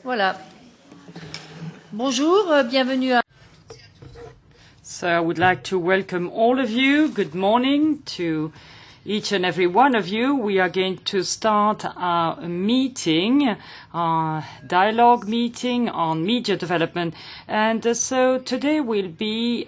Voilà. Bonjour, bienvenue à... So I would like to welcome all of you. Good morning to each and every one of you. We are going to start our meeting, our dialogue meeting on media development. And so today we'll be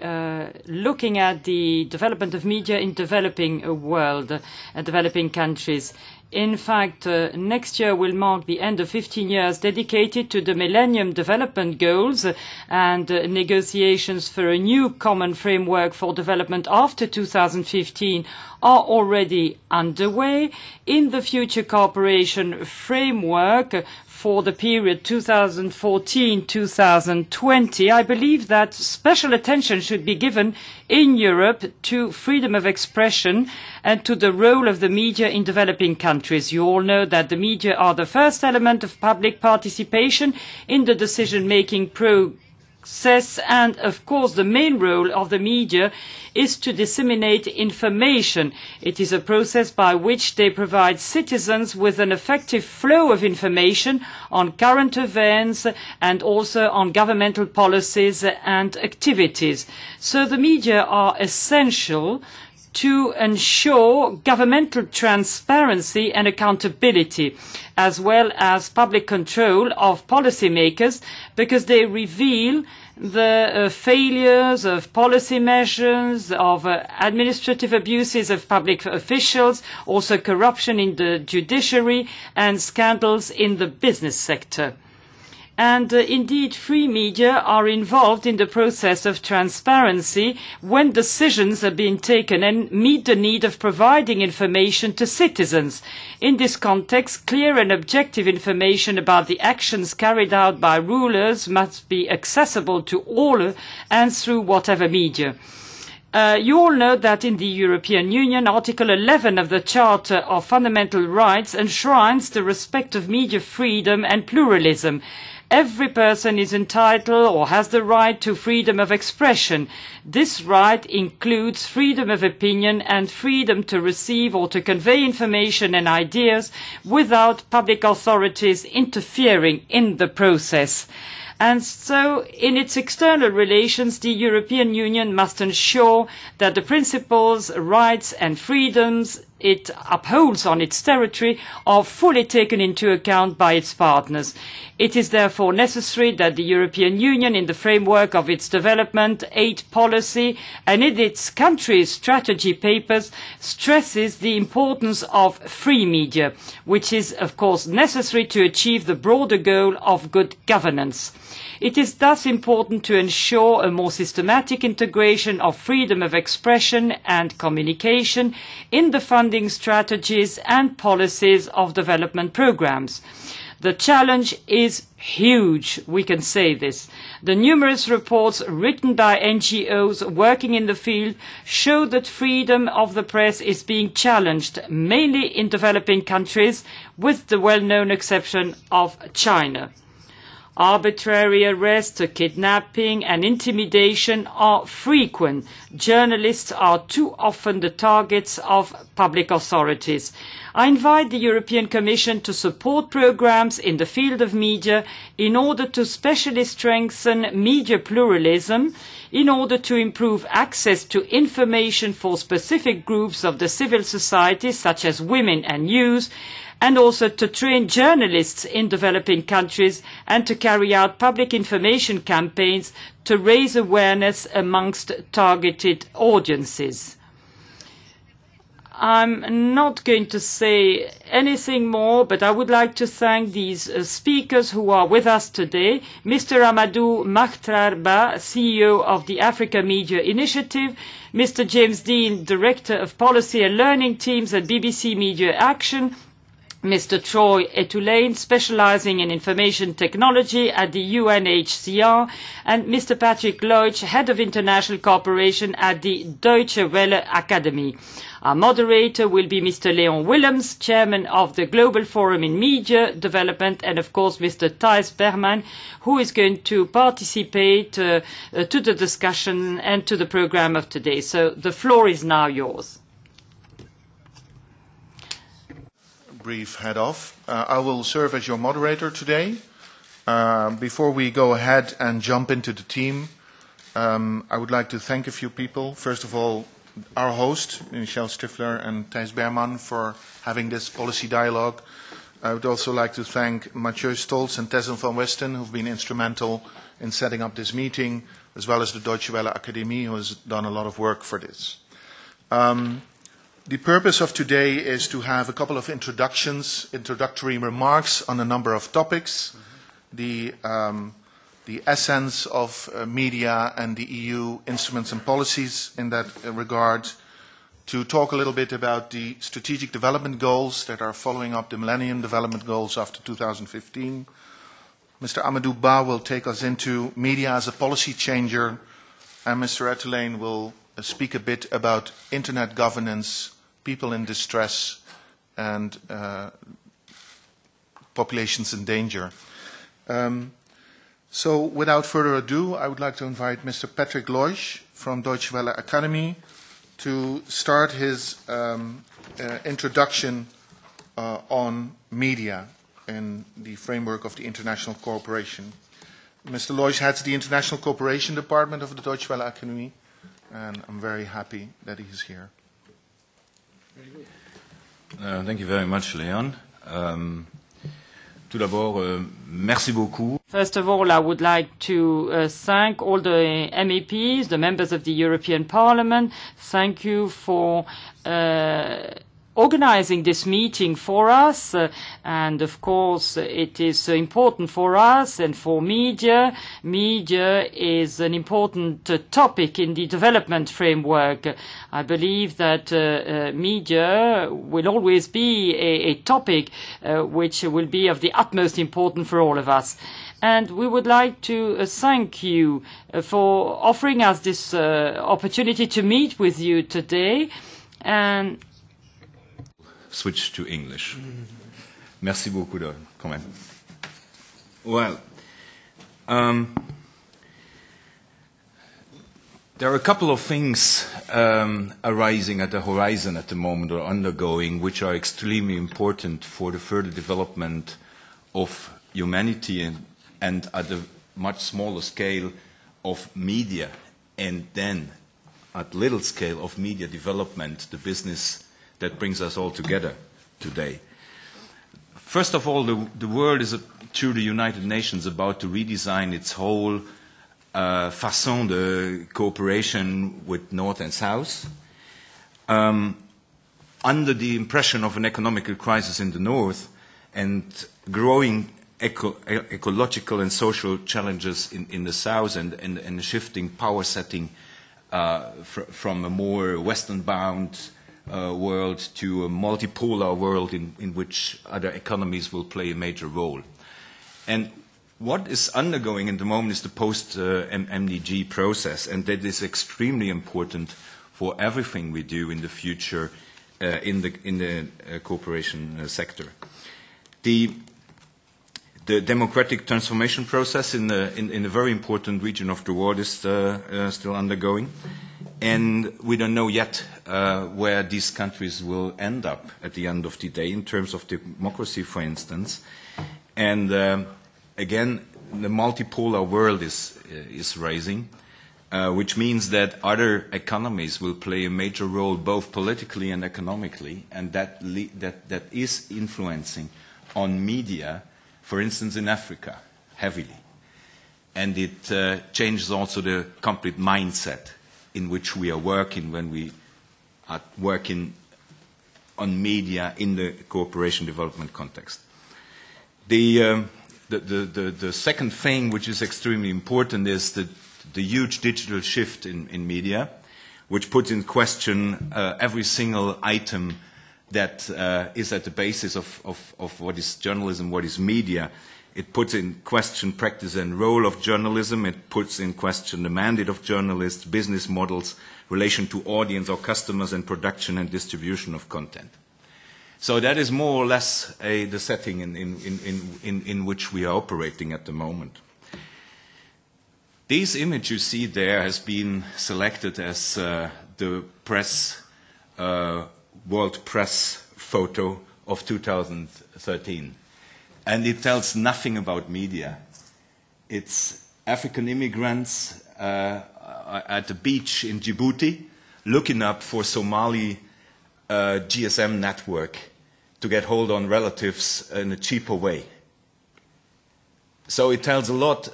looking at the development of media in developing world, developing countries. In fact, next year will mark the end of 15 years dedicated to the Millennium Development Goals and negotiations for a new common framework for development after 2015 are already underway. In the future cooperation framework for the period 2014-2020, I believe that special attention should be given in Europe to freedom of expression and to the role of the media in developing countries. You all know that the media are the first element of public participation in the decision-making process, and of course the main role of the media is to disseminate information. It is a process by which they provide citizens with an effective flow of information on current events and also on governmental policies and activities. So the media are essential to ensure governmental transparency and accountability, as well as public control of policymakers, because they reveal the failures of policy measures, of administrative abuses of public officials, also corruption in the judiciary and scandals in the business sector. And indeed, free media are involved in the process of transparency when decisions are being taken and meet the need of providing information to citizens. In this context, clear and objective information about the actions carried out by rulers must be accessible to all and through whatever media. You all know that in the European Union, Article 11 of the Charter of Fundamental Rights enshrines the respect of media freedom and pluralism. Every person is entitled or has the right to freedom of expression. This right includes freedom of opinion and freedom to receive or to convey information and ideas without public authorities interfering in the process. And so, in its external relations, the European Union must ensure that the principles, rights and freedoms it upholds on its territory are fully taken into account by its partners. It is therefore necessary that the European Union, in the framework of its development aid policy and in its country strategy papers, stresses the importance of free media, which is of course necessary to achieve the broader goal of good governance. It is thus important to ensure a more systematic integration of freedom of expression and communication in the funding strategies and policies of development programs. The challenge is huge, we can say this. The numerous reports written by NGOs working in the field show that freedom of the press is being challenged, mainly in developing countries, with the well-known exception of China. Arbitrary arrest, kidnapping and intimidation are frequent. Journalists are too often the targets of public authorities. I invite the European Commission to support programs in the field of media in order to specially strengthen media pluralism, in order to improve access to information for specific groups of the civil society, such as women and youth, and also to train journalists in developing countries and to carry out public information campaigns to raise awareness amongst targeted audiences. I'm not going to say anything more, but I would like to thank these speakers who are with us today. Mr. Amadou Mahtar, CEO of the Africa Media Initiative, Mr. James Deane, Director of Policy and Learning Teams at BBC Media Action, Mr. Troy ETULAIN, specializing in information technology at the UNHCR, and Mr. Patrick Leutsch, Head of International Cooperation at the Deutsche Welle Akademie. Our moderator will be Mr. Willems, Chairman of the Global Forum in Media Development, and of course Mr. Thijs BERMAN, who is going to participate to the discussion and to the program of today. So the floor is now yours. brief head-off. I will serve as your moderator today. Before we go ahead and jump into the team, I would like to thank a few people. First of all, our host, Michèle STRIFFLER and Thijs BERMAN, for having this policy dialogue. I would also like to thank Mathieu Stolz and Tessel van Westen, who have been instrumental in setting up this meeting, as well as the Deutsche Welle Akademie, who has done a lot of work for this. The purpose of today is to have a couple of introductory remarks on a number of topics, the essence of media and the EU instruments and policies in that regard, to talk a little bit about the strategic development goals that are following up the Millennium Development Goals after 2015. Mr. Amadou will take us into media as a policy changer, and Mr. ETULAIN will speak a bit about internet governance, people in distress, and populations in danger. So without further ado, I would like to invite Mr. Patrick LEUSCH from Deutsche Welle Akademie to start his introduction on media in the framework of the international cooperation. Mr. LEUSCH heads the International Cooperation Department of the Deutsche Welle Akademie, and I'm very happy that he is here. Thank you very much, Leon. Tout d'abord, merci beaucoup. First of all, I would like to thank all the MEPs, the members of the European Parliament. Thank you for organizing this meeting for us, and of course it is important for us and for media. Media is an important topic in the development framework. I believe that media will always be a topic which will be of the utmost importance for all of us. And we would like to thank you for offering us this opportunity to meet with you today. And switch to English. Merci beaucoup, quand même. Well, there are a couple of things arising at the horizon at the moment, or undergoing, which are extremely important for the further development of humanity and at a much smaller scale of media, and then at little scale of media development, the business that brings us all together today. First of all, the world is, through the United Nations, about to redesign its whole façon de cooperation with North and South. Under the impression of an economical crisis in the North and growing ecological and social challenges in the South, and shifting power setting from a more Western-bound world to a multipolar world in which other economies will play a major role. And what is undergoing in the moment is the post-MDG process, and that is extremely important for everything we do in the future in the cooperation sector. The democratic transformation process in a very important region of the world is still undergoing. And we don't know yet where these countries will end up at the end of the day in terms of democracy, for instance. And again, the multipolar world is rising, which means that other economies will play a major role both politically and economically, and that is influencing on media, for instance, in Africa, heavily. And it changes also the complete mindset in which we are working when we are working on media in the cooperation development context. The second thing which is extremely important is the huge digital shift in media, which puts in question every single item that is at the basis of what is journalism, what is media. It puts in question practice and role of journalism. It puts in question the mandate of journalists, business models, relation to audience or customers, and production and distribution of content. So that is more or less the setting in which we are operating at the moment. This image you see there has been selected as the press, world press photo of 2013. And it tells nothing about media. It's African immigrants at the beach in Djibouti looking up for Somali GSM network to get hold on relatives in a cheaper way. So it tells a lot.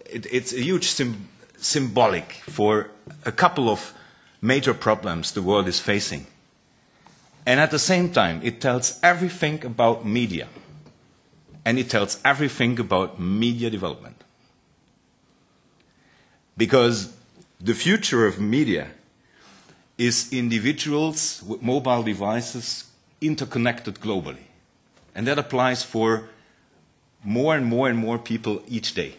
It's a huge symbolic for a couple of major problems the world is facing. And at the same time, it tells everything about media. And it tells everything about media development. Because the future of media is individuals with mobile devices interconnected globally. And that applies for more and more and more people each day.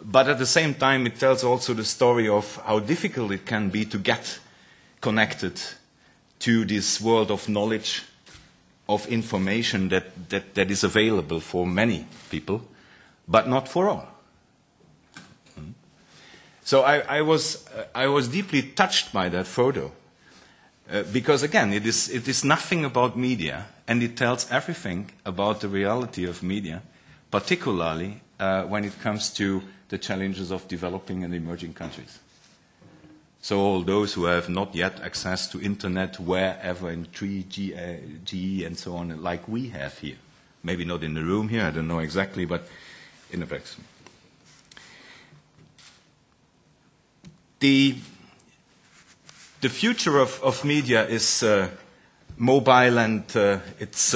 But at the same time, it tells also the story of how difficult it can be to get connected to this world of knowledge, of information that is available for many people, but not for all. So I was deeply touched by that photo, because again, it is nothing about media, and it tells everything about the reality of media, particularly when it comes to the challenges of developing and emerging countries. So all those who have not yet access to internet wherever in 3G, GE and so on, like we have here. Maybe not in the room here, I don't know exactly, but in the practice. The future of media is mobile and it's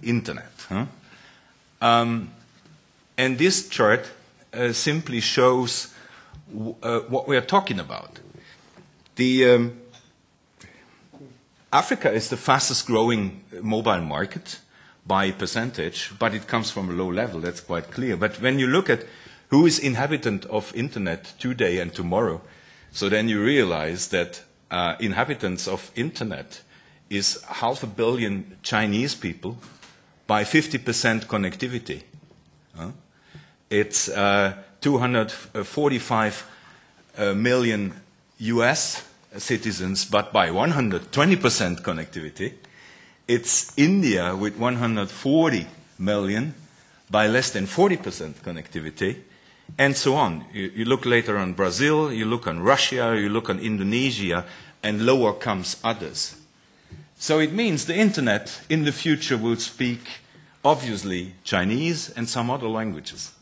internet. Huh? And this chart simply shows what we are talking about. Africa is the fastest growing mobile market by percentage, but it comes from a low level, that's quite clear. But when you look at who is inhabitant of internet today and tomorrow, so then you realize that inhabitants of internet is 500 million Chinese people by 50% connectivity. It's 245 million US citizens, but by 120% connectivity. It's India with 140 million by less than 40% connectivity, and so on. You look later on Brazil, you look on Russia, you look on Indonesia, and lower comes others. So it means the internet in the future will speak, obviously, Chinese and some other languages,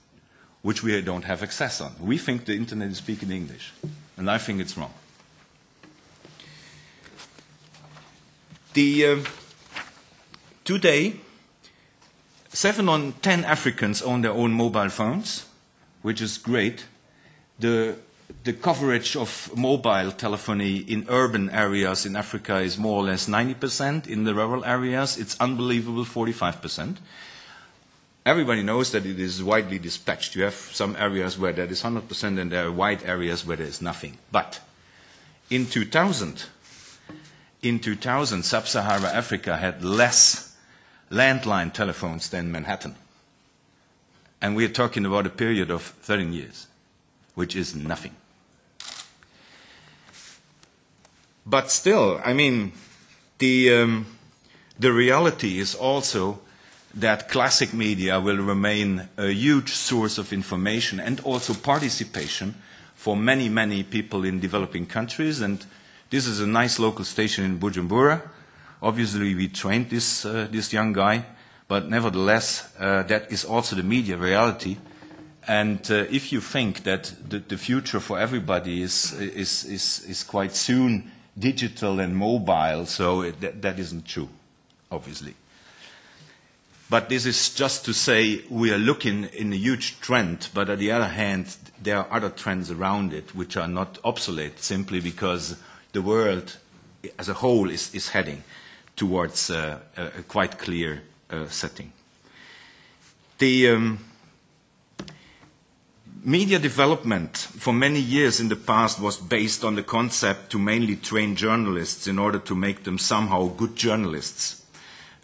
which we don't have access on. We think the internet is speaking English, and I think it's wrong. Today, 7 on 10 Africans own their own mobile phones, which is great. The coverage of mobile telephony in urban areas in Africa is more or less 90%. In the rural areas, it's unbelievable, 45%. Everybody knows that it is widely dispatched. You have some areas where that is 100%, and there are wide areas where there is nothing. But in 2000, Sub-Saharan Africa had less landline telephones than Manhattan. And we are talking about a period of 13 years, which is nothing. But still, I mean, the reality is also that classic media will remain a huge source of information and also participation for many, many people in developing countries. And this is a nice local station in Bujumbura. Obviously, we trained this young guy, but nevertheless, that is also the media reality. And if you think that the future for everybody is quite soon digital and mobile, so that isn't true, obviously. But this is just to say we are looking in a huge trend, but on the other hand, there are other trends around it which are not obsolete, simply because the world as a whole is heading towards a quite clear setting. The media development for many years in the past was based on the concept to mainly train journalists in order to make them somehow good journalists.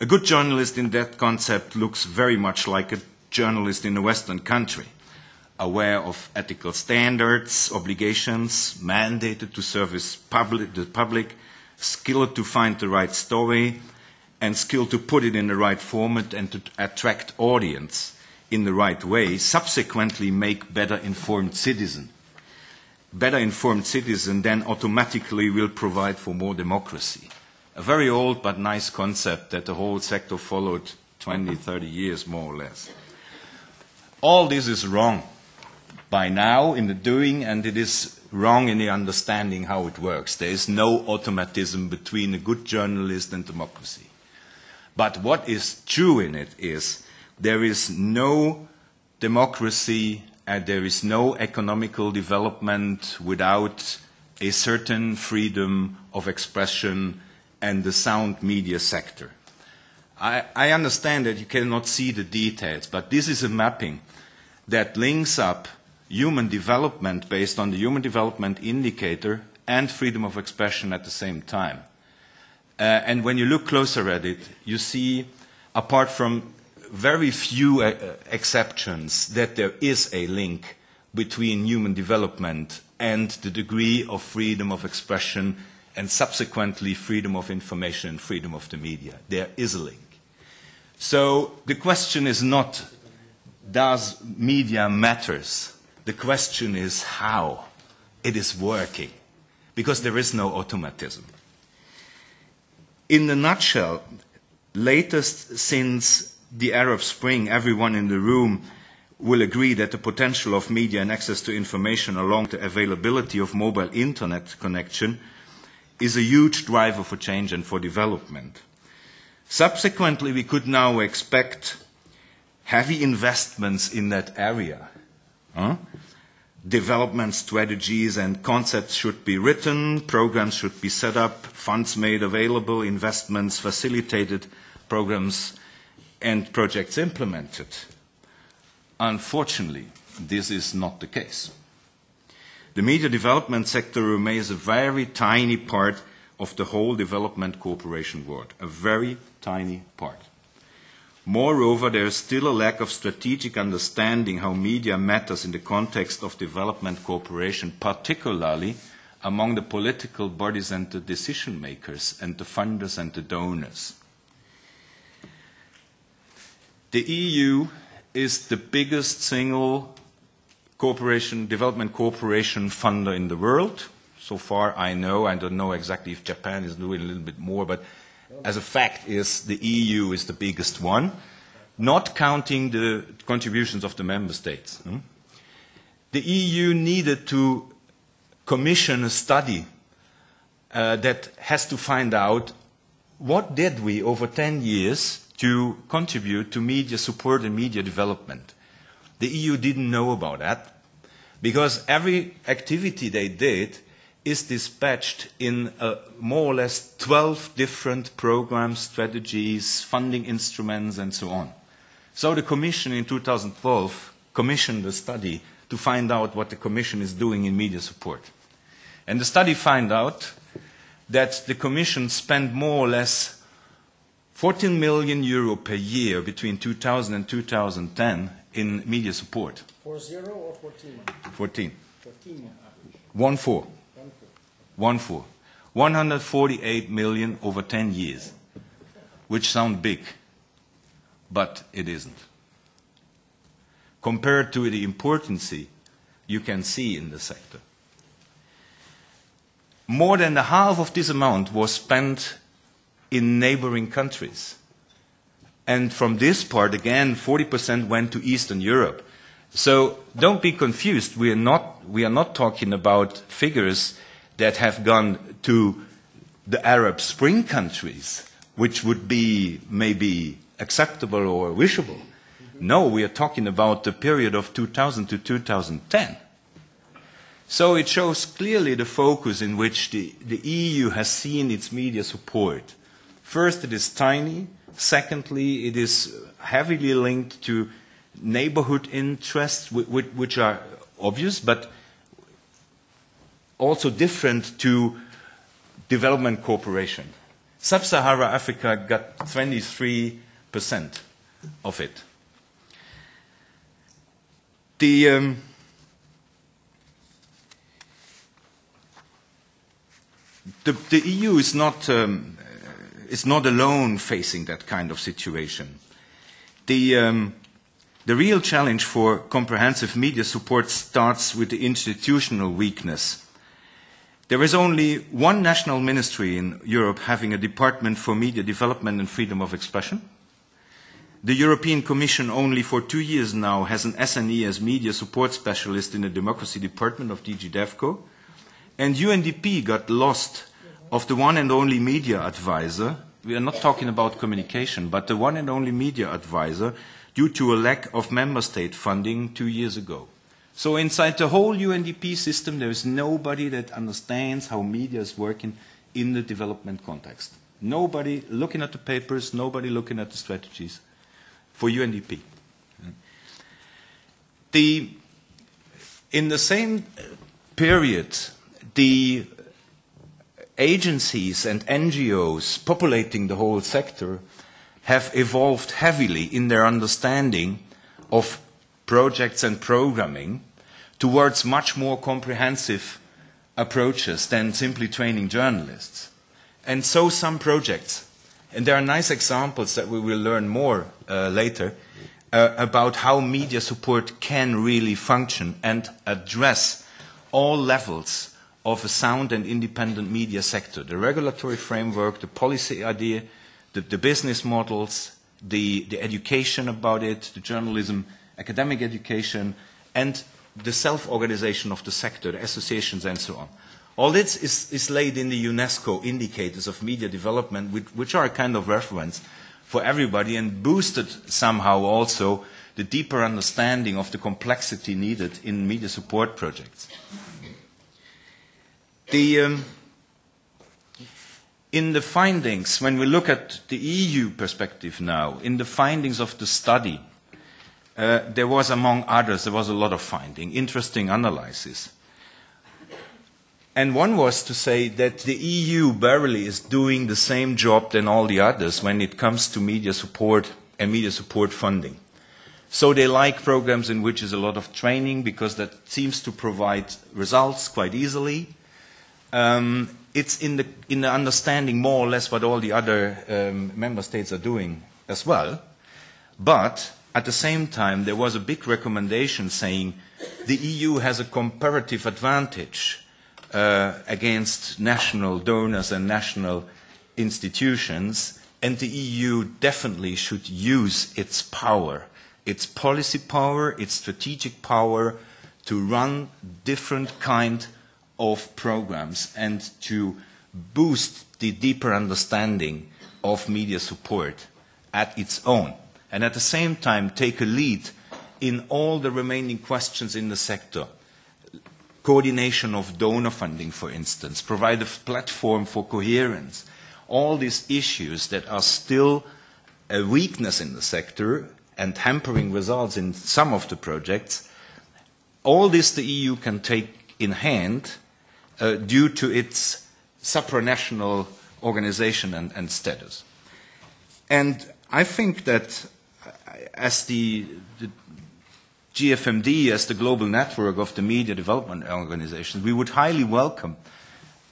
A good journalist in that concept looks very much like a journalist in a Western country, aware of ethical standards, obligations, mandated to service the public, skilled to find the right story, and skill to put it in the right format and to attract audience in the right way, subsequently make better informed citizen. Better informed citizen then automatically will provide for more democracy. A very old but nice concept that the whole sector followed 20, 30 years more or less. All this is wrong by now in the doing, and it is wrong in the understanding how it works. There is no automatism between a good journalist and democracy. But what is true in it is there is no democracy and there is no economical development without a certain freedom of expression and the sound media sector. I understand that you cannot see the details, but this is a mapping that links up human development based on the Human Development Indicator and freedom of expression at the same time. And when you look closer at it, you see, apart from very few exceptions, that there is a link between human development and the degree of freedom of expression and subsequently freedom of information and freedom of the media. There is a link. So the question is not, does media matters? The question is how it is working, because there is no automatism. In the nutshell, latest since the Arab Spring, everyone in the room will agree that the potential of media and access to information along the availability of mobile internet connection is a huge driver for change and for development. Subsequently, we could now expect heavy investments in that area. Development strategies and concepts should be written, programs should be set up, funds made available, investments facilitated, programs and projects implemented. Unfortunately, this is not the case. The media development sector remains a very tiny part of the whole development cooperation world, a very tiny part. Moreover, there is still a lack of strategic understanding how media matters in the context of development cooperation, particularly among the political bodies and the decision makers and the funders and the donors. The EU is the biggest single development cooperation funder in the world. So far I know, I don't know exactly if Japan is doing a little bit more, but as a fact is the EU is the biggest one, not counting the contributions of the member states. The EU needed to commission a study that has to find out what did we over 10 years to contribute to media support and media development. The EU didn't know about that because every activity they did is dispatched in more or less 12 different programs, strategies, funding instruments, and so on. So the Commission in 2012 commissioned a study to find out what the Commission is doing in media support. And the study found out that the Commission spent more or less 14 million euro per year between 2000 and 2010 in media support. 40 or 14? 14. 14. 1-4. 1-4. 148 million over 10 years, which sound big, but it isn't. Compared to the importance you can see in the sector. More than the half of this amount was spent in neighboring countries. And from this part, again, 40% went to Eastern Europe. So don't be confused. We are not talking about figures that have gone to the Arab Spring countries, which would be maybe acceptable or wishable. No, we are talking about the period of 2000 to 2010. So it shows clearly the focus in which the EU has seen its media support. First, it is tiny. Secondly, it is heavily linked to neighborhood interests, which are obvious, but also different to development cooperation. Sub-Sahara Africa got 23% of it. The EU is not is not alone facing that kind of situation. The real challenge for comprehensive media support starts with the institutional weakness. There is only one national ministry in Europe having a department for media development and freedom of expression. The European Commission only for 2 years now has an SNE as media support specialist in the democracy department of DG DevCo. And UNDP got lost of the one and only media advisor. We are not talking about communication, but the one and only media advisor due to a lack of member state funding 2 years ago. So inside the whole UNDP system, there is nobody that understands how media is working in the development context. Nobody looking at the papers, nobody looking at the strategies for UNDP. In the same period, the agencies and NGOs populating the whole sector have evolved heavily in their understanding of projects and programming towards much more comprehensive approaches than simply training journalists. And so some projects, and there are nice examples that we will learn more later, about how media support can really function and address all levels of a sound and independent media sector. The regulatory framework, the policy idea, the business models, the education about it, the journalism, academic education, and the self-organization of the sector, the associations and so on. All this is laid in the UNESCO indicators of media development, which are a kind of reference for everybody and boosted somehow also the deeper understanding of the complexity needed in media support projects. In the findings, when we look at the EU perspective now, in the findings of the study, there was, among others, there was a lot of finding, interesting analysis. And one was to say that the EU barely is doing the same job than all the others when it comes to media support and media support funding. So they like programs in which is a lot of training because that seems to provide results quite easily. It's in the understanding more or less what all the other member states are doing as well. But at the same time, there was a big recommendation saying the EU has a comparative advantage against national donors and national institutions, and the EU definitely should use its power, its policy power, its strategic power to run different kind of programs and to boost the deeper understanding of media support at its own. And at the same time take a lead in all the remaining questions in the sector. Coordination of donor funding, for instance, provide a platform for coherence. All these issues that are still a weakness in the sector and hampering results in some of the projects, all this the EU can take in hand due to its supranational organization and status. And I think that as the GFMD, as the global network of the media development organizations, we would highly welcome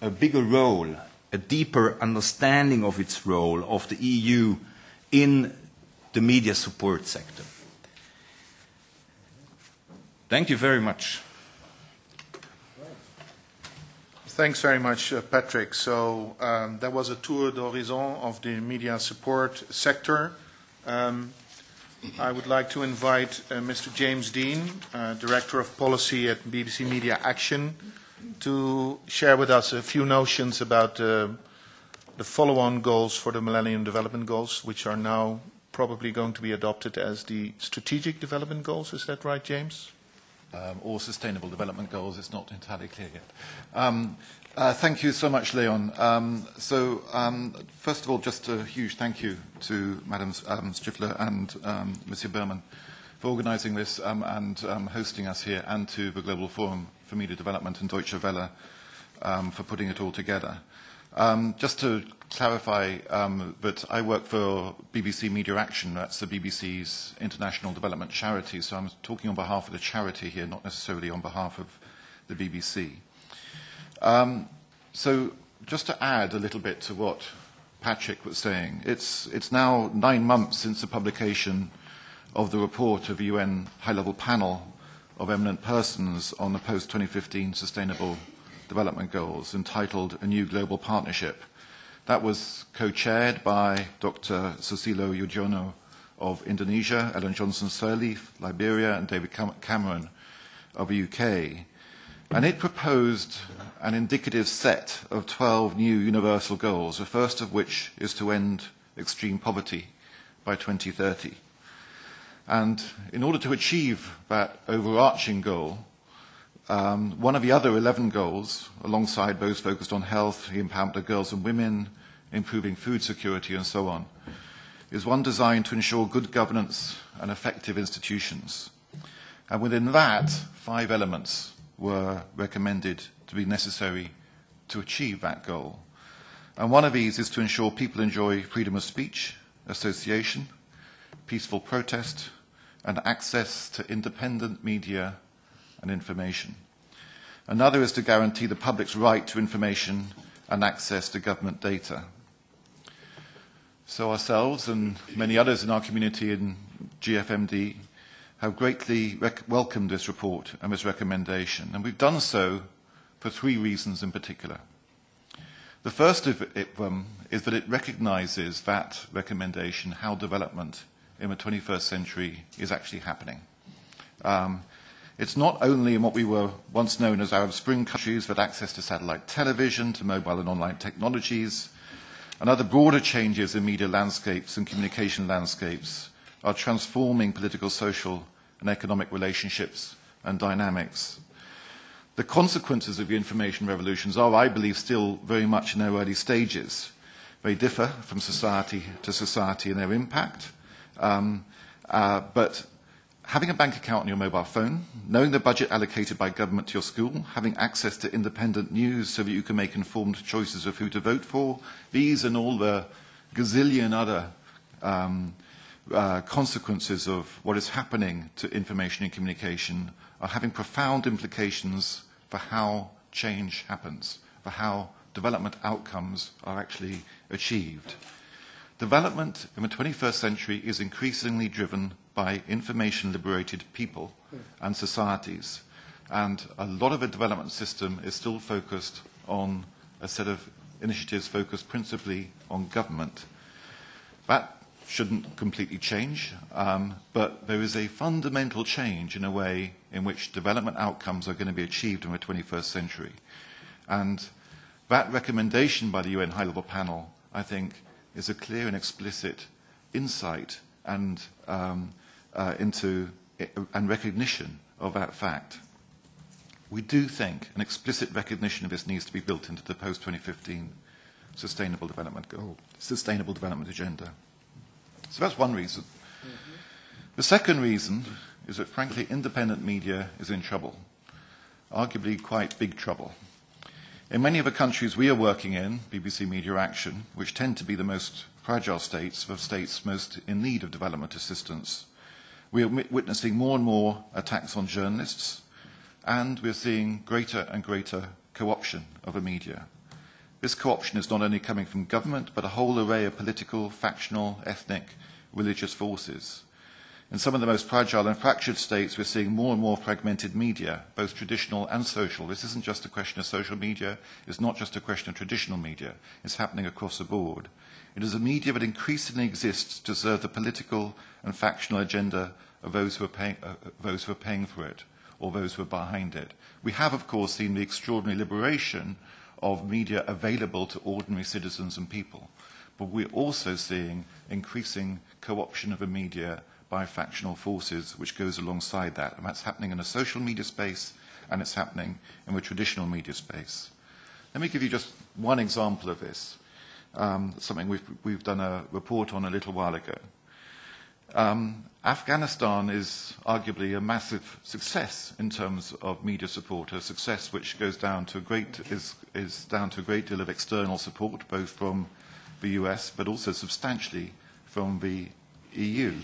a bigger role, a deeper understanding of its role of the EU in the media support sector. Thank you very much. Thanks very much, Patrick. So that was a tour d'horizon of the media support sector. I would like to invite Mr. James Deane, Director of Policy at BBC Media Action, to share with us a few notions about the follow-on goals for the Millennium Development Goals, which are now probably going to be adopted as the Strategic Development Goals. Is that right, James? Or Sustainable Development Goals. It's not entirely clear yet. Thank you so much, Leon. First of all, just a huge thank you to Madam STRIFFLER and Monsieur BERMAN for organising this and hosting us here, and to the Global Forum for Media Development and Deutsche Welle for putting it all together. Just to clarify that I work for BBC Media Action, that's the BBC's international development charity, so I'm talking on behalf of the charity here, not necessarily on behalf of the BBC. So just to add a little bit to what Patrick was saying. It's now 9 months since the publication of the report of the UN High-Level Panel of Eminent Persons on the post-2015 Sustainable Development Goals, entitled A New Global Partnership. That was co-chaired by Dr. Susilo Yudhoyono of Indonesia, Ellen Johnson-Sirleaf, Liberia, and David Cameron of the UK. And it proposed an indicative set of 12 new universal goals, the first of which is to end extreme poverty by 2030. And in order to achieve that overarching goal, one of the other 11 goals, alongside those focused on health, the empowerment of girls and women, improving food security and so on, is one designed to ensure good governance and effective institutions. And within that, 5 elements were recommended to be necessary to achieve that goal. And one of these is to ensure people enjoy freedom of speech, association, peaceful protest, and access to independent media and information. Another is to guarantee the public's right to information and access to government data. So ourselves and many others in our community in GFMD have greatly welcomed this report and this recommendation, and we've done so for 3 reasons in particular. The first of it is that it recognizes that recommendation, how development in the 21st century is actually happening. It's not only in what we were once known as Arab Spring countries with access to satellite television, to mobile and online technologies, and other broader changes in media landscapes and communication landscapes are transforming political, social, and economic relationships and dynamics. The consequences of the information revolutions are, I believe, still very much in their early stages. They differ from society to society in their impact, but having a bank account on your mobile phone, knowing the budget allocated by government to your school, having access to independent news so that you can make informed choices of who to vote for, these and all the gazillion other consequences of what is happening to information and communication are having profound implications for how change happens, for how development outcomes are actually achieved. Development in the 21st century is increasingly driven by information-liberated people and societies. And a lot of the development system is still focused on a set of initiatives focused principally on government. That shouldn't completely change, but there is a fundamental change in a way in which development outcomes are going to be achieved in the 21st century. And that recommendation by the UN High-Level Panel, I think, is a clear and explicit insight and and recognition of that fact. We do think an explicit recognition of this needs to be built into the post-2015 Sustainable Development Goal, Sustainable Development Agenda. So that's one reason. The second reason is that, frankly, independent media is in trouble, arguably quite big trouble. In many of the countries we are working in, BBC Media Action, which tend to be the most fragile states, the states most in need of development assistance, we are witnessing more and more attacks on journalists, and we're seeing greater and greater co-option of the media. This co-option is not only coming from government, but a whole array of political, factional, ethnic, religious forces. In some of the most fragile and fractured states, we're seeing more and more fragmented media, both traditional and social. This isn't just a question of social media. It's not just a question of traditional media. It's happening across the board. It is a media that increasingly exists to serve the political and factional agenda of those who are paying for it, or those who are behind it. We have, of course, seen the extraordinary liberation of media available to ordinary citizens and people. But we're also seeing increasing co-option of the media by factional forces, which goes alongside that. And that's happening in the social media space, and it's happening in the traditional media space. Let me give you just one example of this, something we've done a report on a little while ago. Afghanistan is arguably a massive success in terms of media support, a success which goes down to is down to a great deal of external support, both from the US, but also substantially from the EU.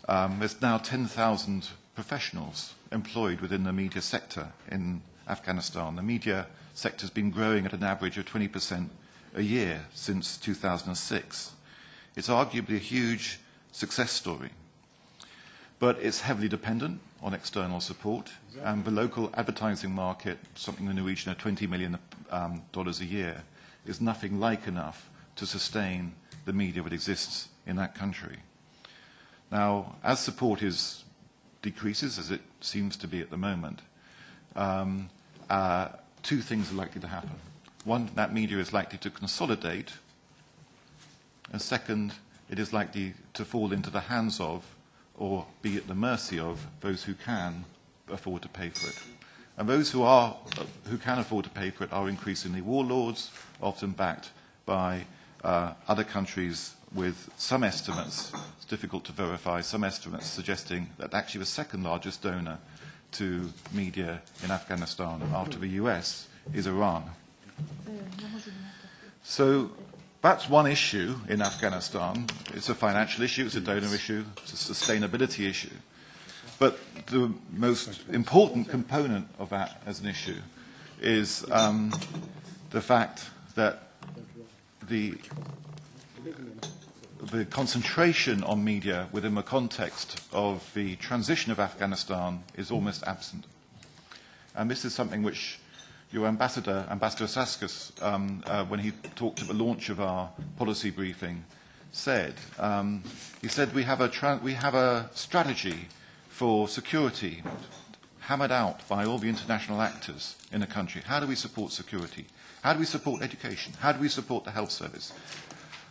There's now 10,000 professionals employed within the media sector in Afghanistan. The media sector has been growing at an average of 20% a year since 2006. It's arguably a huge success story. But it's heavily dependent on external support, and the local advertising market, something in the region of $20 million a year, is nothing like enough to sustain the media that exists in that country. Now, as support decreases, as it seems to be at the moment, two things are likely to happen. One, that media is likely to consolidate, and second, it is likely to fall into the hands of or be at the mercy of those who can afford to pay for it. And those who can afford to pay for it are increasingly warlords, often backed by other countries with some estimates, it's difficult to verify, some estimates suggesting that actually the second largest donor to media in Afghanistan after the US is Iran. So that's one issue in Afghanistan. It's a financial issue, it's a donor issue, it's a sustainability issue. But the most important component of that as an issue is the fact that the concentration on media within the context of the transition of Afghanistan is almost absent. And this is something which your Ambassador Saskis, when he talked at the launch of our policy briefing, said. He said we have a strategy for security hammered out by all the international actors in the country. How do we support security? How do we support education? How do we support the health service?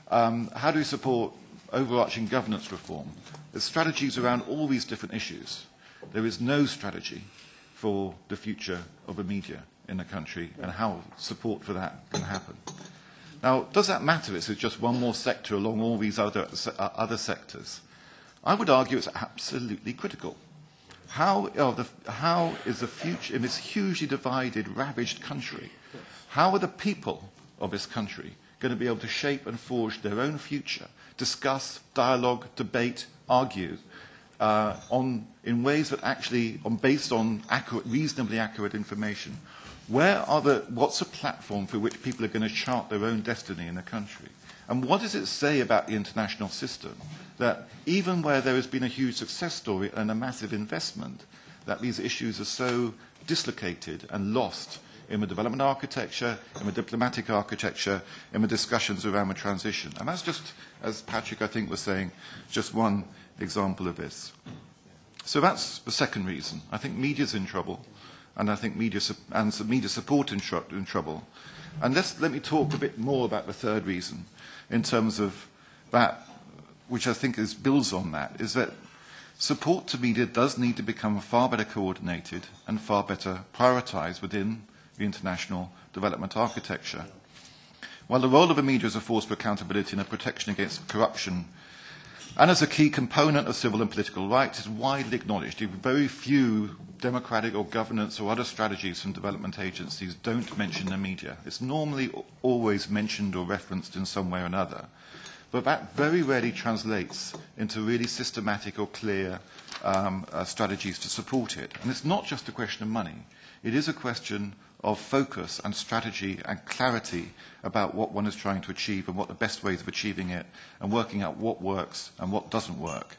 How do we support overarching governance reform? There's strategies around all these different issues. There is no strategy for the future of the media in the country and how support for that can happen. Now, does that matter? This is just one more sector along all these other sectors. I would argue it's absolutely critical. How is the future in this hugely divided, ravaged country, how are the people of this country going to be able to shape and forge their own future, discuss, dialogue, debate, argue in ways that actually are based on reasonably accurate information? What's a platform for which people are going to chart their own destiny in the country? And what does it say about the international system that even where there has been a huge success story and a massive investment, that these issues are so dislocated and lost in the development architecture, in the diplomatic architecture, in the discussions around the transition? And that's just, as Patrick, I think, was saying, just one example of this. So that's the second reason. I think media's in trouble, and I think media support in trouble. And let me talk a bit more about the third reason in terms of that, which I think builds on that, is that support to media does need to become far better coordinated and far better prioritized within the international development architecture. While the role of the media as a force for accountability and a protection against corruption and as a key component of civil and political rights is widely acknowledged, very few democratic or governance or other strategies from development agencies don't mention the media. It's normally always mentioned or referenced in some way or another. But that very rarely translates into really systematic or clear strategies to support it. And it's not just a question of money. It is a question of focus and strategy and clarity about what one is trying to achieve and what the best ways of achieving it and working out what works and what doesn't work.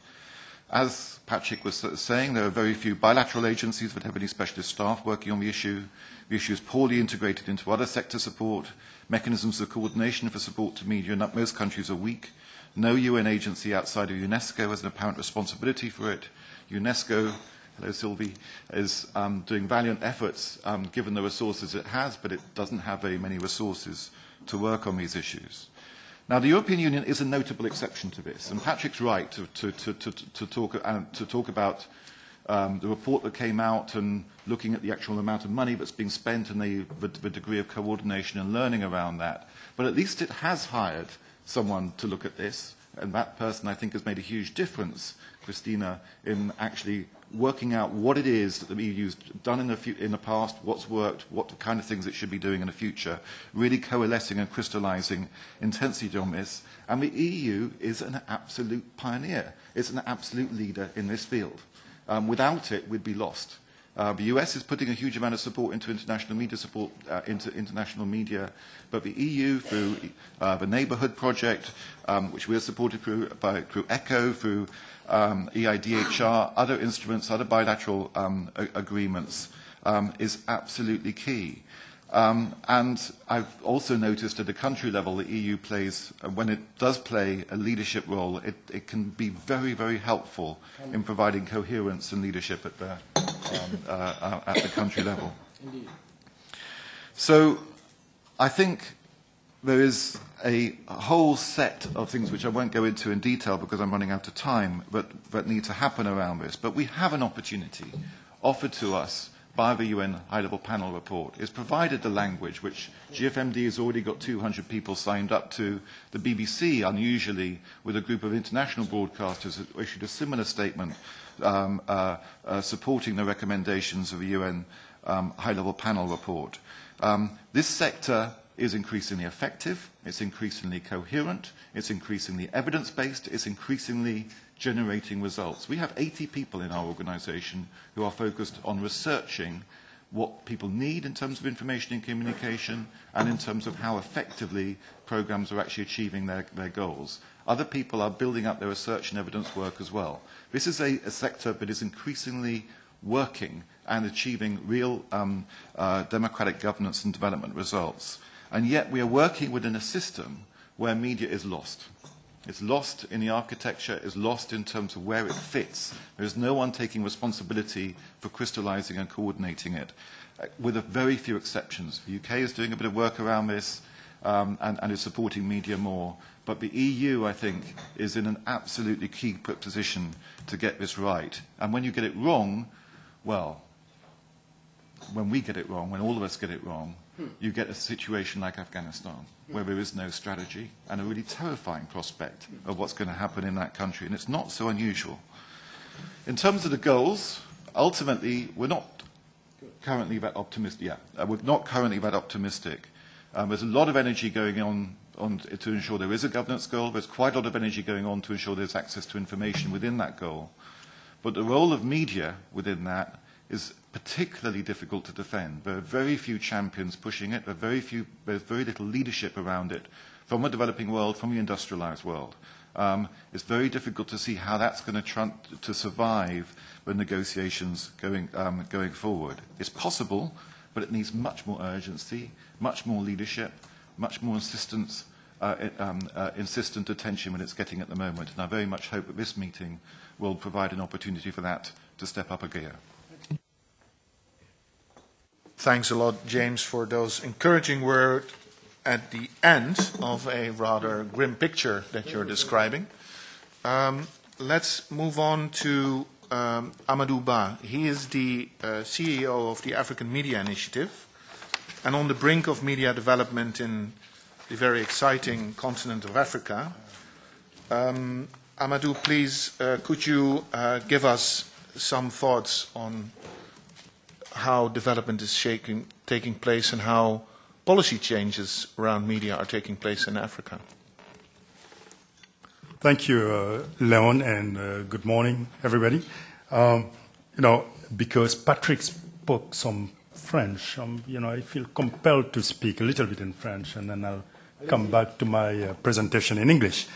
As Patrick was saying, there are very few bilateral agencies that have any specialist staff working on the issue. The issue is poorly integrated into other sector support. Mechanisms of coordination for support to media in most countries are weak. No UN agency outside of UNESCO has an apparent responsibility for it. UNESCO, hello Sylvie, is doing valiant efforts given the resources it has, but it doesn't have very many resources to work on these issues. Now, the European Union is a notable exception to this, and Patrick's right to talk about the report that came out and looking at the actual amount of money that's being spent and the degree of coordination and learning around that. But at least it has hired someone to look at this, and that person, I think, has made a huge difference, Christina, in actually working out what it is that the EU's done in the past, what's worked, what kind of things it should be doing in the future, really coalescing and crystallizing intensity on this. And the EU is an absolute pioneer. It's an absolute leader in this field. Without it, we'd be lost. The US is putting a huge amount of support into international media, but the EU through the Neighbourhood Project, which we are supported through ECHO, through EIDHR, other instruments, other bilateral agreements, is absolutely key. And I've also noticed at the country level the EU plays, when it does play a leadership role, it can be very, very helpful in providing coherence and leadership at the country level. Indeed. So I think there is a whole set of things which I won't go into in detail because I'm running out of time, but need to happen around this. But we have an opportunity offered to us by the UN High-Level Panel report. It's provided the language, which GFMD has already got 200 people signed up to. The BBC, unusually, with a group of international broadcasters, has issued a similar statement supporting the recommendations of the UN High-Level Panel report. This sector is increasingly effective, it's increasingly coherent, it's increasingly evidence-based, it's increasingly generating results. We have 80 people in our organisation who are focused on researching what people need in terms of information and communication and in terms of how effectively programmes are actually achieving their goals. Other people are building up their research and evidence work as well. This is a sector that is increasingly working and achieving real democratic governance and development results. And yet we are working within a system where media is lost. It's lost in the architecture, it's lost in terms of where it fits. There is no one taking responsibility for crystallising and coordinating it, with a very few exceptions. The UK is doing a bit of work around this and is supporting media more. But the EU, I think, is in an absolutely key position to get this right. And when you get it wrong, well, when we get it wrong, when all of us get it wrong, you get a situation like Afghanistan, where there is no strategy and a really terrifying prospect of what's going to happen in that country. And it's not so unusual. In terms of the goals, ultimately, we're not currently that optimistic. We're not currently that optimistic. There's a lot of energy going on to ensure there is a governance goal. There's quite a lot of energy going on to ensure there's access to information within that goal. But the role of media within that is particularly difficult to defend. There are very few champions pushing it. There's very little leadership around it from the developing world, from the industrialized world. It's very difficult to see how that's going to survive the negotiations going forward. It's possible, but it needs much more urgency, much more leadership, much more insistent attention than it's getting at the moment. And I very much hope that this meeting will provide an opportunity for that to step up a gear. Thanks a lot, James, for those encouraging words at the end of a rather grim picture that you're describing. Let's move on to Amadou Ba. He is the CEO of the African Media Initiative and on the brink of media development in the very exciting continent of Africa. Amadou, please, could you give us some thoughts on how development is taking place and how policy changes around media are taking place in Africa? Thank you, Leon, and good morning, everybody. Because Patrick spoke some French, I feel compelled to speak a little bit in French, and then I'll come back to my presentation in English.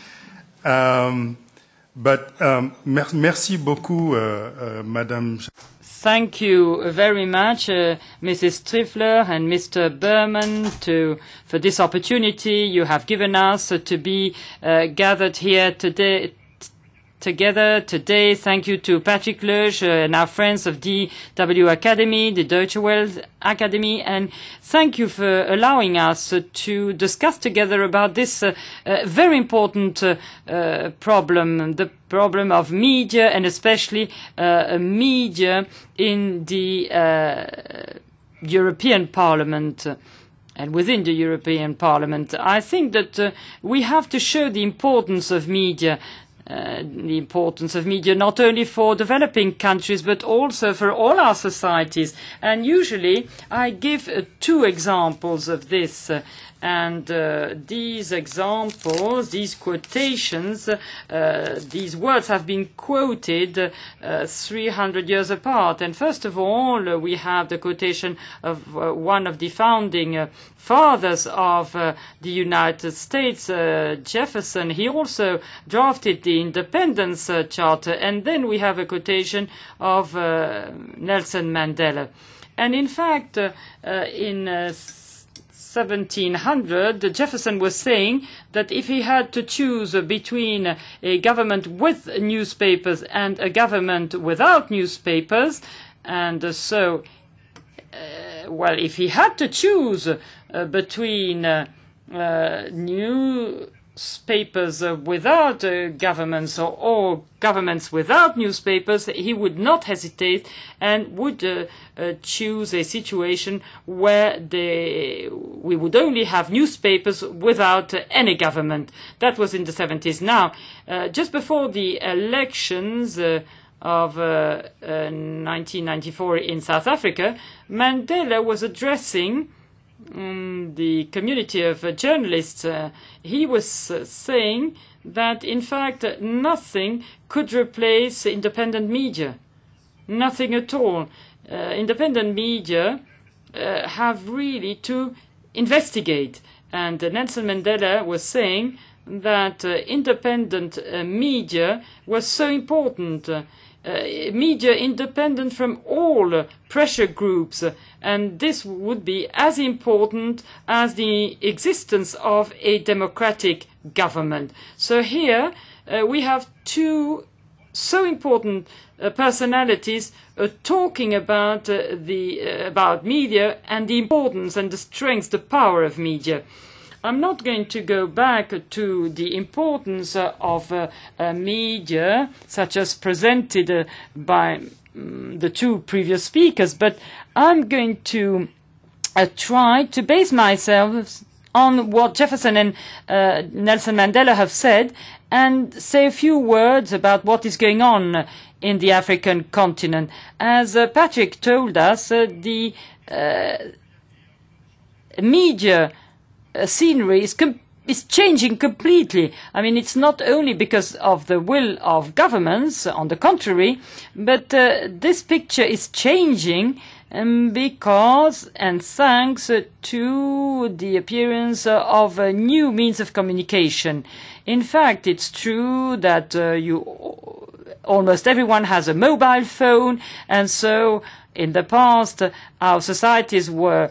Merci beaucoup, Madame. Thank you very much, Mrs. STRIFFLER and Mr. BERMAN, for this opportunity you have given us to be gathered here together today. Thank you to Patrick LEUSCH and our friends of the Akademie, the Deutsche Welle Akademie, and thank you for allowing us to discuss together about this very important problem, the problem of media, and especially media in the European Parliament. And within the European Parliament, I think that we have to show the importance of media not only for developing countries but also for all our societies. And usually I give two examples of this. And these examples, these quotations, these words have been quoted 300 years apart. And first of all, we have the quotation of one of the founding fathers of the United States, Jefferson. He also drafted the Independence Charter. And then we have a quotation of Nelson Mandela. And in fact, in 1700, Jefferson was saying that if he had to choose between a government with newspapers and a government without newspapers, and well, if he had to choose between newspapers without governments or governments without newspapers, he would not hesitate and would choose a situation where we would only have newspapers without any government. That was in the 70s. Now, just before the elections of 1994 in South Africa, Mandela was addressing the community of journalists. He was saying that, in fact, nothing could replace independent media. Nothing at all. Independent media have really to investigate. And Nelson Mandela was saying that independent media was so important. Media independent from all pressure groups, and this would be as important as the existence of a democratic government. So here we have two so important personalities talking about about media and the importance and the strength, the power of media. I'm not going to go back to the importance of media, such as presented by the two previous speakers, but I'm going to try to base myself on what Jefferson and Nelson Mandela have said and say a few words about what is going on in the African continent. As Patrick told us, the media scenery is changing completely. I mean, it's not only because of the will of governments, on the contrary, but this picture is changing because and thanks to the appearance of new means of communication. In fact, it's true that almost everyone has a mobile phone, and so in the past our societies were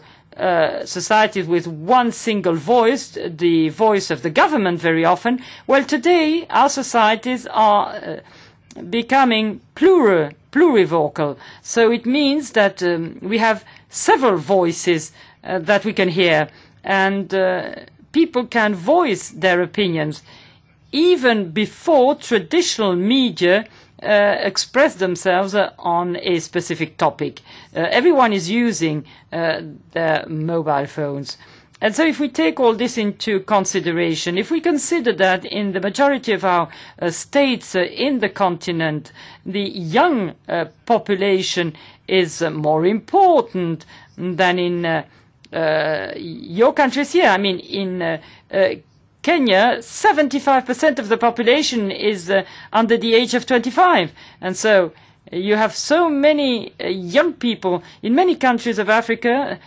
societies with one single voice, the voice of the government very often. Well, today our societies are becoming plurivocal. So it means that we have several voices that we can hear, and people can voice their opinions even before traditional media express themselves on a specific topic. Everyone is using their mobile phones. And so if we take all this into consideration, if we consider that in the majority of our states in the continent, the young population is more important than in your countries here. I mean, in Kenya, 75% of the population is under the age of 25. And so you have so many young people in many countries of Africa.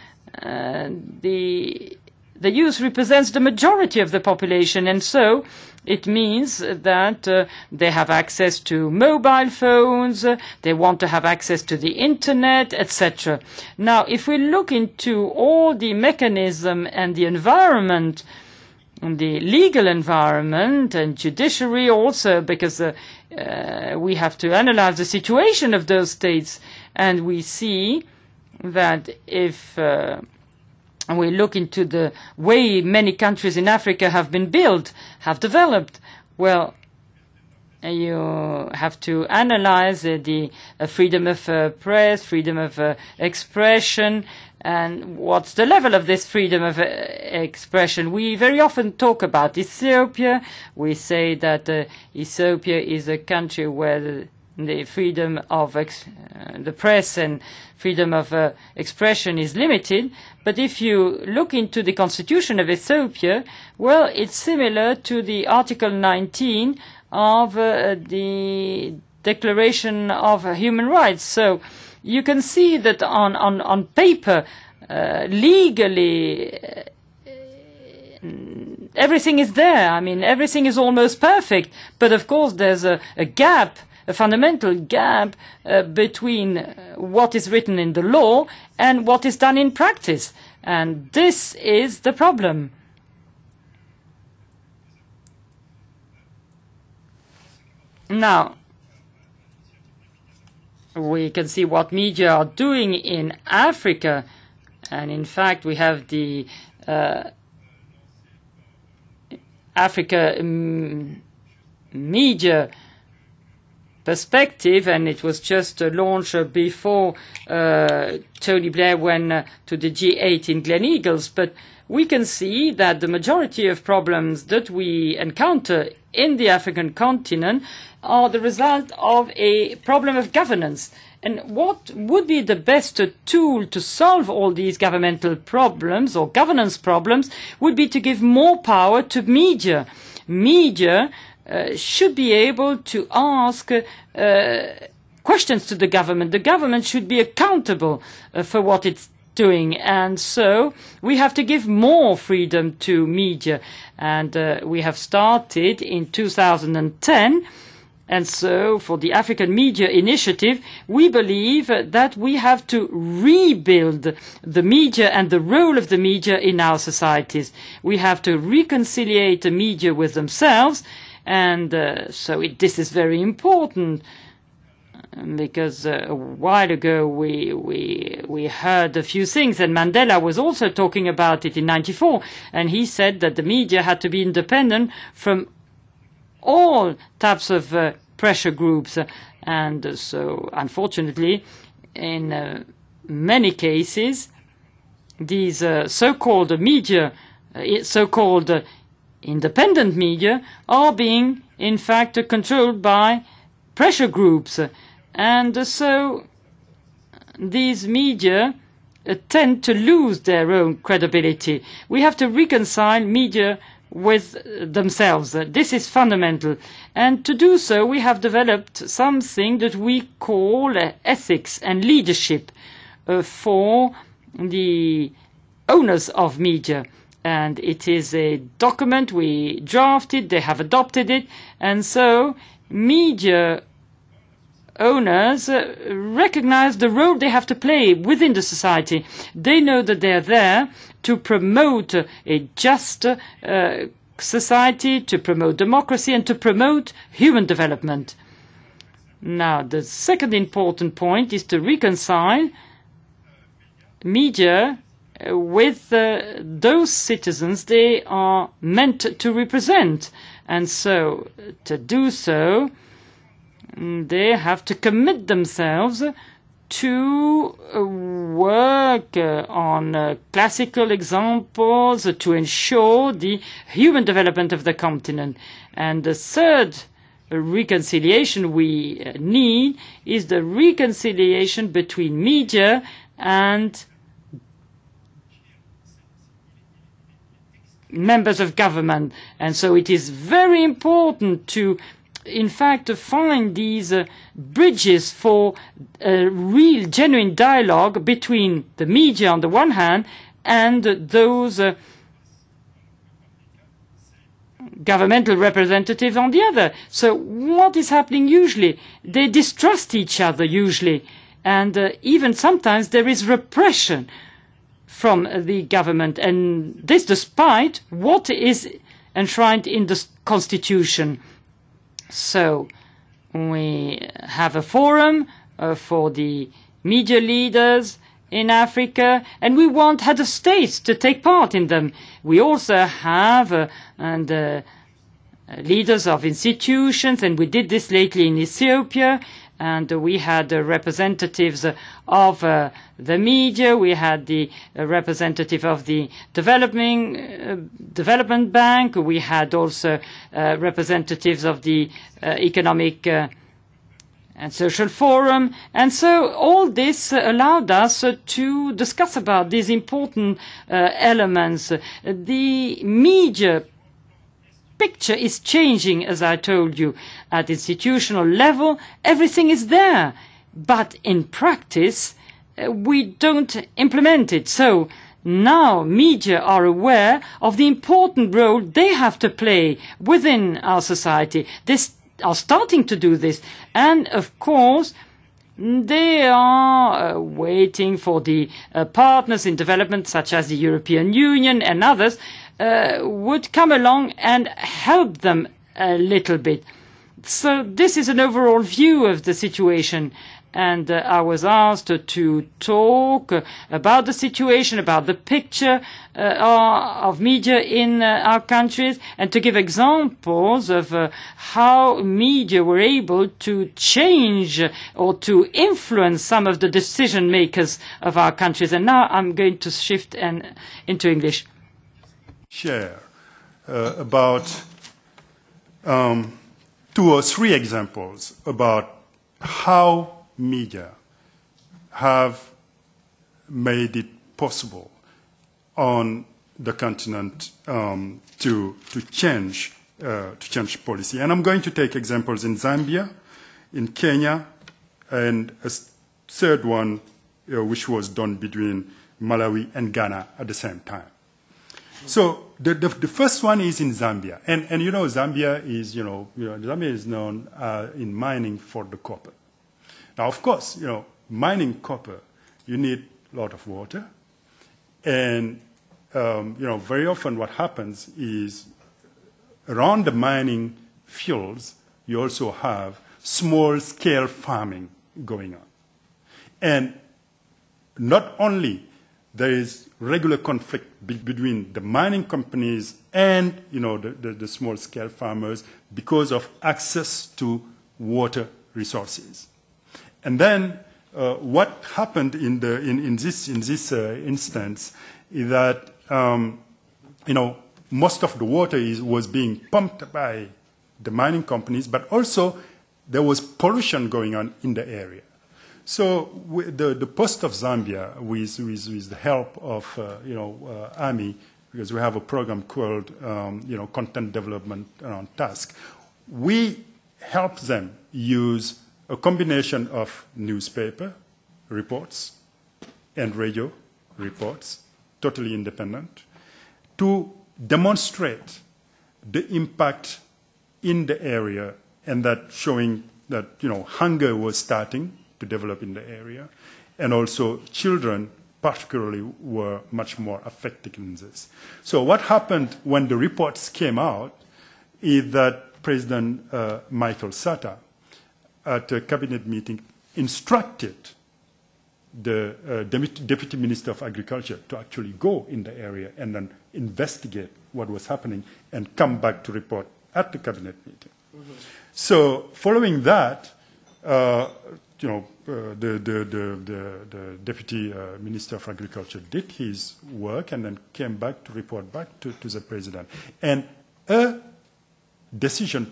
The youth represents the majority of the population, and so it means that they have access to mobile phones, they want to have access to the internet, etc. Now, if we look into all the mechanism and the environment, the legal environment and judiciary also, because we have to analyze the situation of those states, and we see that if we look into the way many countries in Africa have been built, have developed, well, you have to analyze the freedom of press, freedom of expression, and what's the level of this freedom of expression. We very often talk about Ethiopia. We say that Ethiopia is a country where the freedom of the press and freedom of expression is limited. But if you look into the constitution of Ethiopia, well, it's similar to the Article 19 of the Declaration of Human Rights. So you can see that on paper, legally, everything is there. I mean, everything is almost perfect. But of course, there's a gap, a fundamental gap between what is written in the law and what is done in practice. And this is the problem. Now, we can see what media are doing in Africa. And in fact, we have the Africa media perspective, and it was just launched before Tony Blair went to the G8 in Gleneagles. But we can see that the majority of problems that we encounter in the African continent are the result of a problem of governance. And what would be the best tool to solve all these governmental problems or governance problems would be to give more power to media. Media should be able to ask questions to the government. The government should be accountable for what it's doing. And so we have to give more freedom to media. And we have started in 2010. And so for the African Media Initiative, we believe that we have to rebuild the media and the role of the media in our societies. We have to reconciliate the media with themselves. And this is very important, because a while ago we heard a few things, and Mandela was also talking about it in '94, and he said that the media had to be independent from all types of pressure groups. And so, unfortunately, in many cases, these so-called media, so-called independent media, are being, in fact, controlled by pressure groups. And so these media tend to lose their own credibility. We have to reconcile media with themselves. This is fundamental. And to do so, we have developed something that we call ethics and leadership for the owners of media. And it is a document we drafted, they have adopted it, and so media owners recognize the role they have to play within the society. They know that they are there to promote a just society, to promote democracy, and to promote human development. Now, the second important point is to reconcile media with those citizens they are meant to represent. And so, to do so, they have to commit themselves to work on classical examples to ensure the human development of the continent. And the third reconciliation we need is the reconciliation between media and members of government. And so it is very important to, in fact, to find these bridges for a real, genuine dialogue between the media on the one hand and those governmental representatives on the other. So what is happening usually? They distrust each other usually, and even sometimes there is repression from the government, and this despite what is enshrined in the Constitution. So we have a forum for the media leaders in Africa, and we want head of states to take part in them. We also have leaders of institutions, and we did this lately in Ethiopia, and we had representatives of the media, we had the representative of the development bank, we had also representatives of the economic and social forum. And so all this allowed us to discuss about these important elements. The media picture is changing, as I told you. At institutional level, everything is there. But in practice, we don't implement it. So now media are aware of the important role they have to play within our society. They are starting to do this. And of course, they are waiting for the partners in development, such as the European Union and others, would come along and help them a little bit. So this is an overall view of the situation. And I was asked to talk about the situation, about the picture of media in our countries, and to give examples of how media were able to change or to influence some of the decision makers of our countries. And now I'm going to shift into English. Share about 2 or 3 examples about how media have made it possible on the continent to change policy. And I'm going to take examples in Zambia, in Kenya, and a third one which was done between Malawi and Ghana at the same time. So the first one is in Zambia, and you know Zambia is Zambia is known in mining for the copper. Now, of course, mining copper, you need a lot of water, and very often what happens is around the mining fields, you also have small-scale farming going on, and not only there is regular conflict between the mining companies and the small-scale farmers because of access to water resources. And then what happened in this instance is that most of the water was being pumped by the mining companies, but also there was pollution going on in the area. So the Post of Zambia, with the help of Army, because we have a program called Content Development Around Task, we help them use a combination of newspaper reports and radio reports, totally independent, to demonstrate the impact in the area, and that showing that hunger was starting to develop in the area, and also children particularly were much more affected in this. So what happened when the reports came out is that President Michael Sata at a cabinet meeting instructed the Deputy Minister of Agriculture to actually go in the area and then investigate what was happening and come back to report at the cabinet meeting. Mm-hmm. So following that, the Deputy Minister of Agriculture did his work and then came back to report back to the President. And a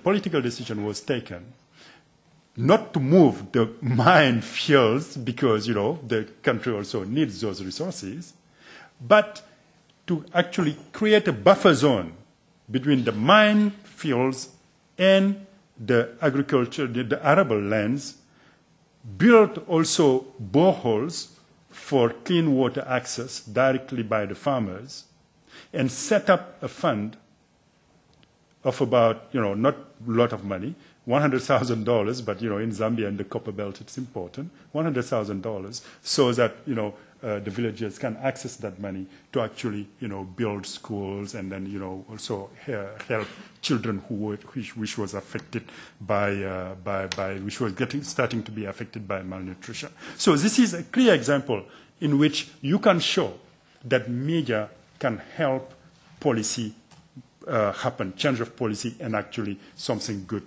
political decision was taken not to move the mine fields because, the country also needs those resources, but to actually create a buffer zone between the mine fields and the agriculture, the arable lands, build also boreholes for clean water access directly by the farmers, and set up a fund of about, not a lot of money, $100,000, but, in Zambia and the copper belt, it's important, $100,000, so that, the villagers can access that money to actually, build schools and then, also help children which was affected by which was starting to be affected by malnutrition. So this is a clear example in which you can show that media can help policy happen, change of policy, and actually something good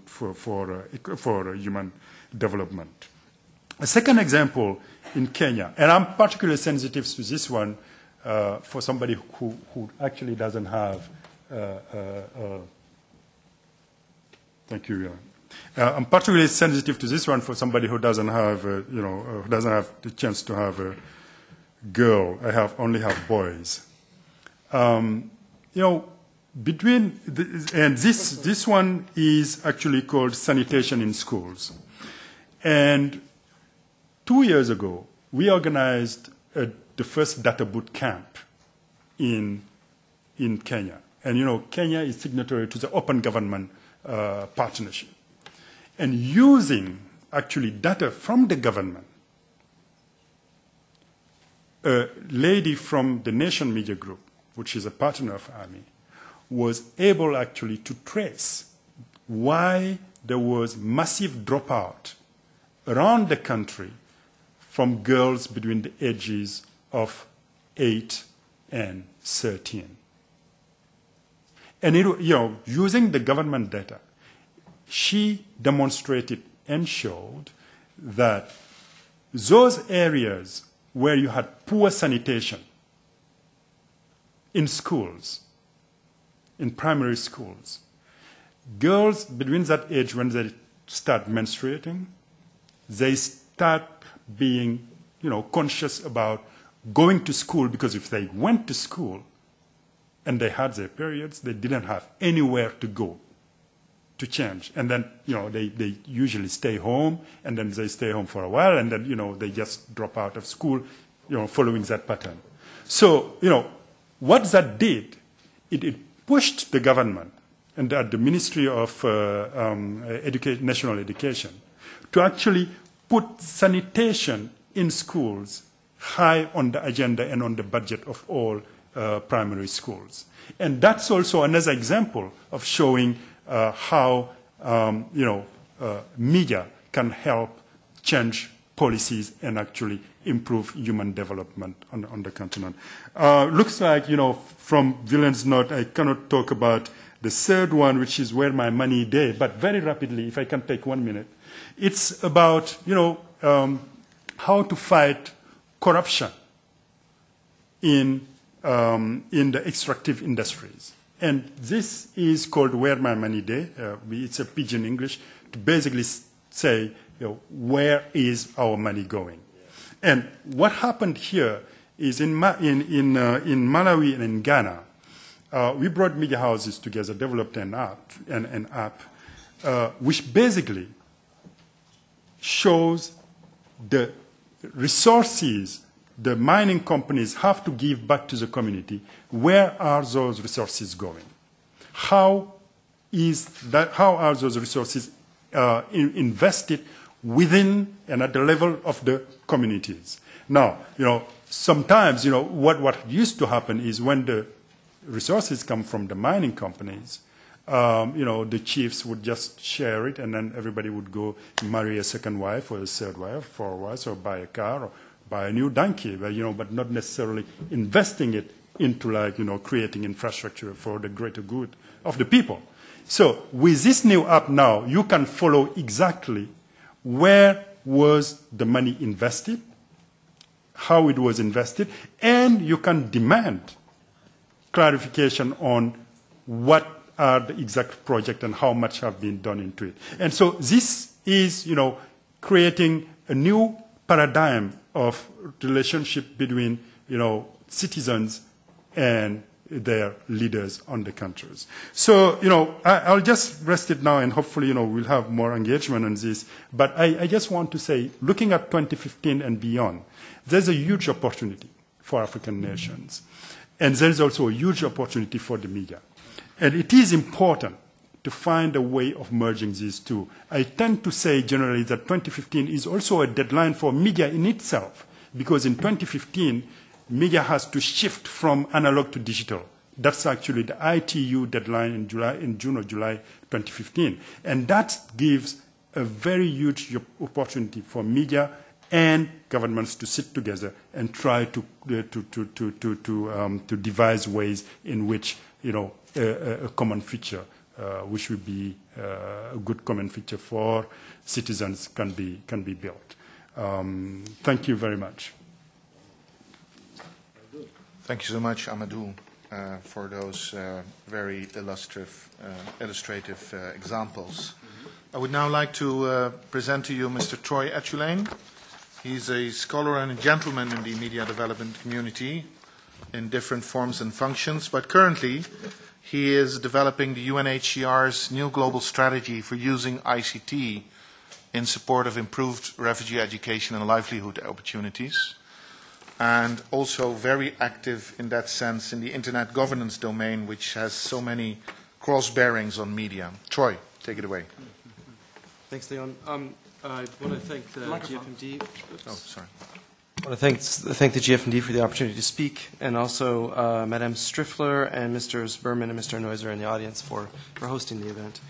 for human development. A second example in Kenya, and I'm particularly sensitive to this one for somebody who actually doesn't have, thank you, I'm particularly sensitive to this one for somebody who doesn't have, who doesn't have the chance to have a girl. I only have boys. Between and this one is actually called sanitation in schools. And 2 years ago, we organized the first data boot camp in Kenya. And Kenya is signatory to the Open Government Partnership. And using actually data from the government, a lady from the Nation Media Group, which is a partner of AMI, was able actually to trace why there was massive dropout around the country from girls between the ages of 8 and 13. And using the government data, she demonstrated and showed that those areas where you had poor sanitation in schools, in primary schools, girls between that age, when they start menstruating, they start being, conscious about going to school, because if they went to school and they had their periods, they didn't have anywhere to go to change. And then, they usually stay home, and then they stay home for a while, and then, they just drop out of school, following that pattern. So, what that did, it pushed the government and the Ministry of National Education to actually put sanitation in schools high on the agenda and on the budget of all primary schools. And that's also another example of showing how media can help change policies and actually improve human development on the continent. Looks like, from Willem's note, I cannot talk about the third one, which is Where My Money Day, but very rapidly, if I can take 1 minute. It's about, how to fight corruption in the extractive industries. And this is called Where My Money Day. It's a pidgin English to basically say, where is our money going? And what happened here is in Malawi and in Ghana, we brought media houses together, developed an app which basically shows the resources the mining companies have to give back to the community. Where are those resources going? How are those resources invested within and at the level of the communities? Now, sometimes, what used to happen is when the resources come from the mining companies, the chiefs would just share it, and then everybody would go marry a second wife or a third wife, 4 wives, or buy a car, or buy a new donkey, but not necessarily investing it into creating infrastructure for the greater good of the people. So with this new app now, you can follow exactly where was the money invested, how it was invested, and you can demand clarification on what are the exact project and how much have been done into it. And so this is, creating a new paradigm of relationship between, citizens and their leaders on the countries. So, I'll just rest it now, and hopefully, we'll have more engagement on this. But I just want to say, looking at 2015 and beyond, there's a huge opportunity for African nations. And there's also a huge opportunity for the media. And it is important to find a way of merging these two. I tend to say generally that 2015 is also a deadline for media in itself, because in 2015, media has to shift from analog to digital. That's actually the ITU deadline in June or July 2015. And that gives a very huge opportunity for media and governments to sit together and try to devise ways in which, a common feature, which would be a good common feature for citizens, can be built. Thank you very much. Thank you so much, Amadou, for those very illustrative examples. I would now like to present to you Mr. Troy ETULAIN. He's a scholar and a gentleman in the media development community in different forms and functions, but currently he is developing the UNHCR's new global strategy for using ICT in support of improved refugee education and livelihood opportunities, and also very active in that sense in the internet governance domain, which has so many cross-bearings on media. Troy, take it away. Thanks, Leon. I want to thank the GFMD. Oh, sorry. I want to thank the GFMD for the opportunity to speak, and also Madame STRIFFLER and Mr. BERMAN and Mr. NEUSER in the audience for hosting the event.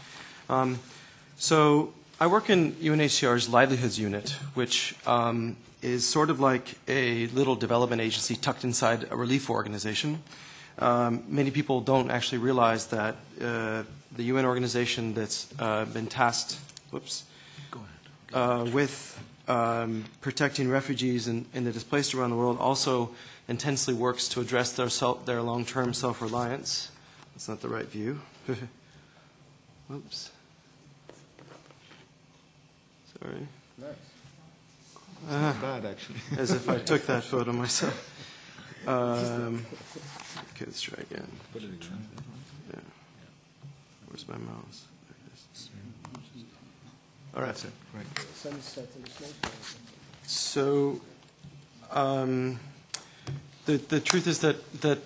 So I work in UNHCR's Livelihoods Unit, which is sort of like a little development agency tucked inside a relief organization. Many people don't actually realize that the UN organization that's been tasked with protecting refugees and the displaced around the world also intensely works to address their long-term self-reliance. That's not the right view. Whoops. Sorry. Nice. Bad, actually. As if I took that photo myself. Okay, let's try again. Put it again. Yeah. Where's my mouse? There it is. All right. So, the truth is that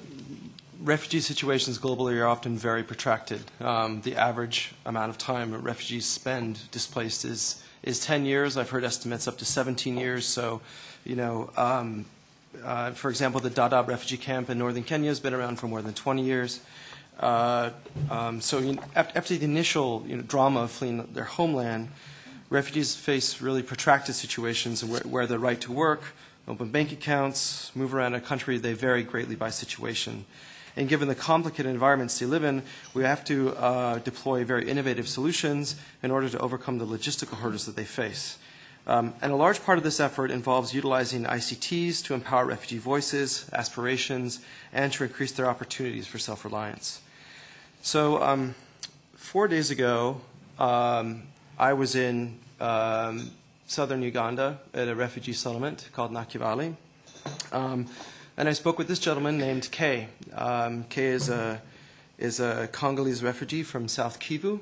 refugee situations globally are often very protracted. The average amount of time refugees spend displaced is 10 years. I've heard estimates up to 17 years. So, you know, for example, the Dadaab refugee camp in northern Kenya has been around for more than 20 years. So after the initial drama of fleeing their homeland, refugees face really protracted situations where the right to work, open bank accounts, move around a country, they vary greatly by situation. And given the complicated environments they live in, we have to deploy very innovative solutions in order to overcome the logistical hurdles that they face. And a large part of this effort involves utilizing ICTs to empower refugee voices, aspirations, and to increase their opportunities for self-reliance. So 4 days ago, I was in southern Uganda at a refugee settlement called Nakivale. And I spoke with this gentleman named Kay. Kay is a Congolese refugee from South Kivu.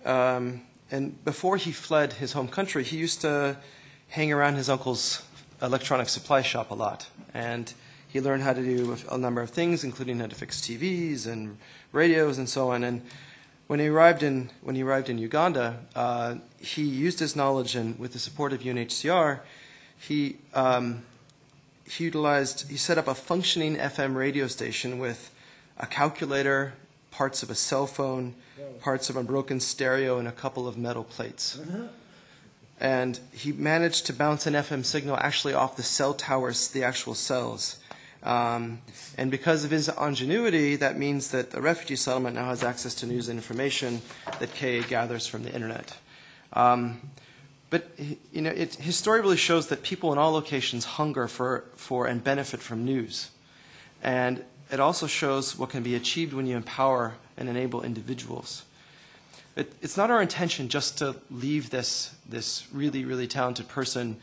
And before he fled his home country, he used to hang around his uncle's electronic supply shop a lot. And he learned how to do a number of things, including how to fix TVs and radios and so on. And when he arrived in Uganda, he used his knowledge, and with the support of UNHCR, he set up a functioning FM radio station with a calculator, parts of a cell phone, parts of a broken stereo, and a couple of metal plates. And he managed to bounce an FM signal actually off the cell towers, the actual cells. And because of his ingenuity, that means that the refugee settlement now has access to news and information that Kay gathers from the internet. But his story really shows that people in all locations hunger for and benefit from news. And it also shows what can be achieved when you empower and enable individuals. It's not our intention just to leave this really, really talented person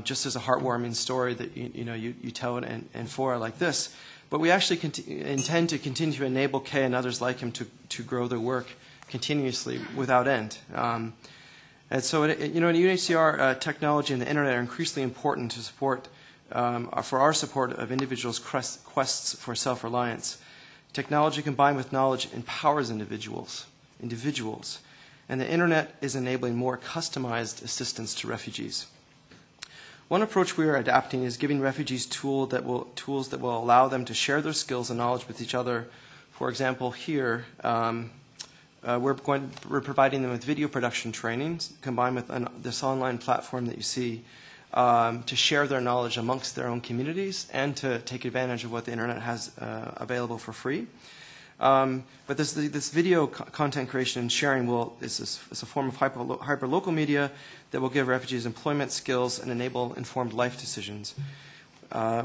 just as a heartwarming story that you tell in fora like this, but we actually intend to continue to enable Kay and others like him to grow their work continuously without end. And so, in UNHCR, technology and the internet are increasingly important to support for our support of individuals' quests for self-reliance. Technology combined with knowledge empowers individuals, and the internet is enabling more customized assistance to refugees. One approach we are adapting is giving refugees tools that will allow them to share their skills and knowledge with each other. For example, here we're providing them with video production trainings combined with this online platform that you see to share their knowledge amongst their own communities and to take advantage of what the internet has available for free. But this video content creation and sharing is a form of hyper-local media that will give refugees employment skills and enable informed life decisions.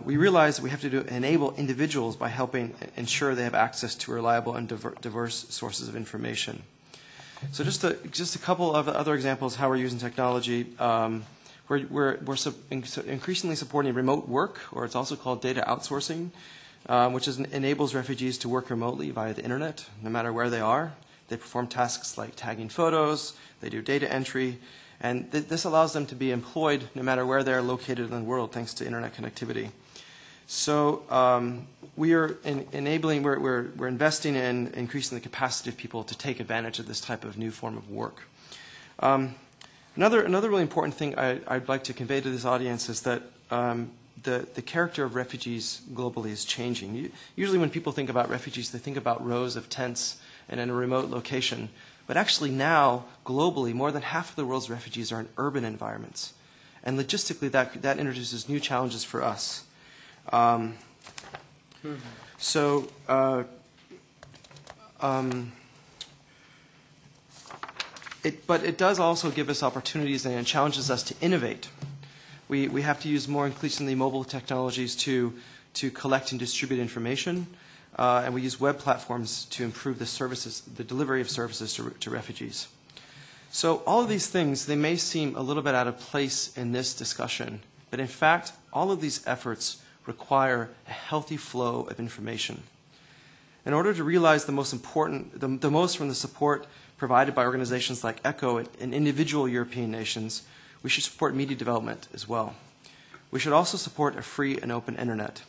We realize that we have to enable individuals by helping ensure they have access to reliable and diverse sources of information. So just a couple of other examples how we're using technology. We're increasingly supporting remote work, or it's also called data outsourcing, which enables refugees to work remotely via the internet, no matter where they are. They perform tasks like tagging photos, they do data entry, and this allows them to be employed no matter where they're located in the world, thanks to internet connectivity. So we are we're investing in increasing the capacity of people to take advantage of this type of new form of work. Another really important thing I'd like to convey to this audience is that the character of refugees globally is changing. Usually when people think about refugees, they think about rows of tents and in a remote location. But actually now, globally, more than half of the world's refugees are in urban environments. And logistically, that introduces new challenges for us. But it does also give us opportunities and it challenges us to innovate. We have to use more increasingly mobile technologies to collect and distribute information, and we use web platforms to improve the delivery of services to refugees. So all of these things, they may seem a little bit out of place in this discussion, but in fact, all of these efforts require a healthy flow of information. In order to realize the most important, the most from the support provided by organizations like ECHO and individual European nations, we should support media development as well. We should also support a free and open internet.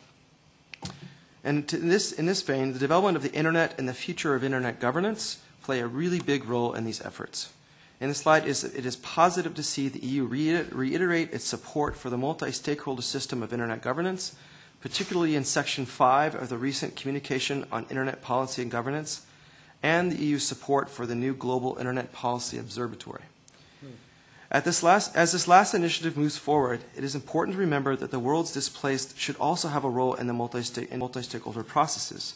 And in this vein, the development of the internet and the future of internet governance play a really big role in these efforts. In the slide, it is positive to see the EU reiterate its support for the multi-stakeholder system of internet governance, particularly in Section 5 of the recent Communication on Internet Policy and Governance, and the EU's support for the new Global Internet Policy Observatory. As this last initiative moves forward, it is important to remember that the world's displaced should also have a role in the multi-stakeholder processes,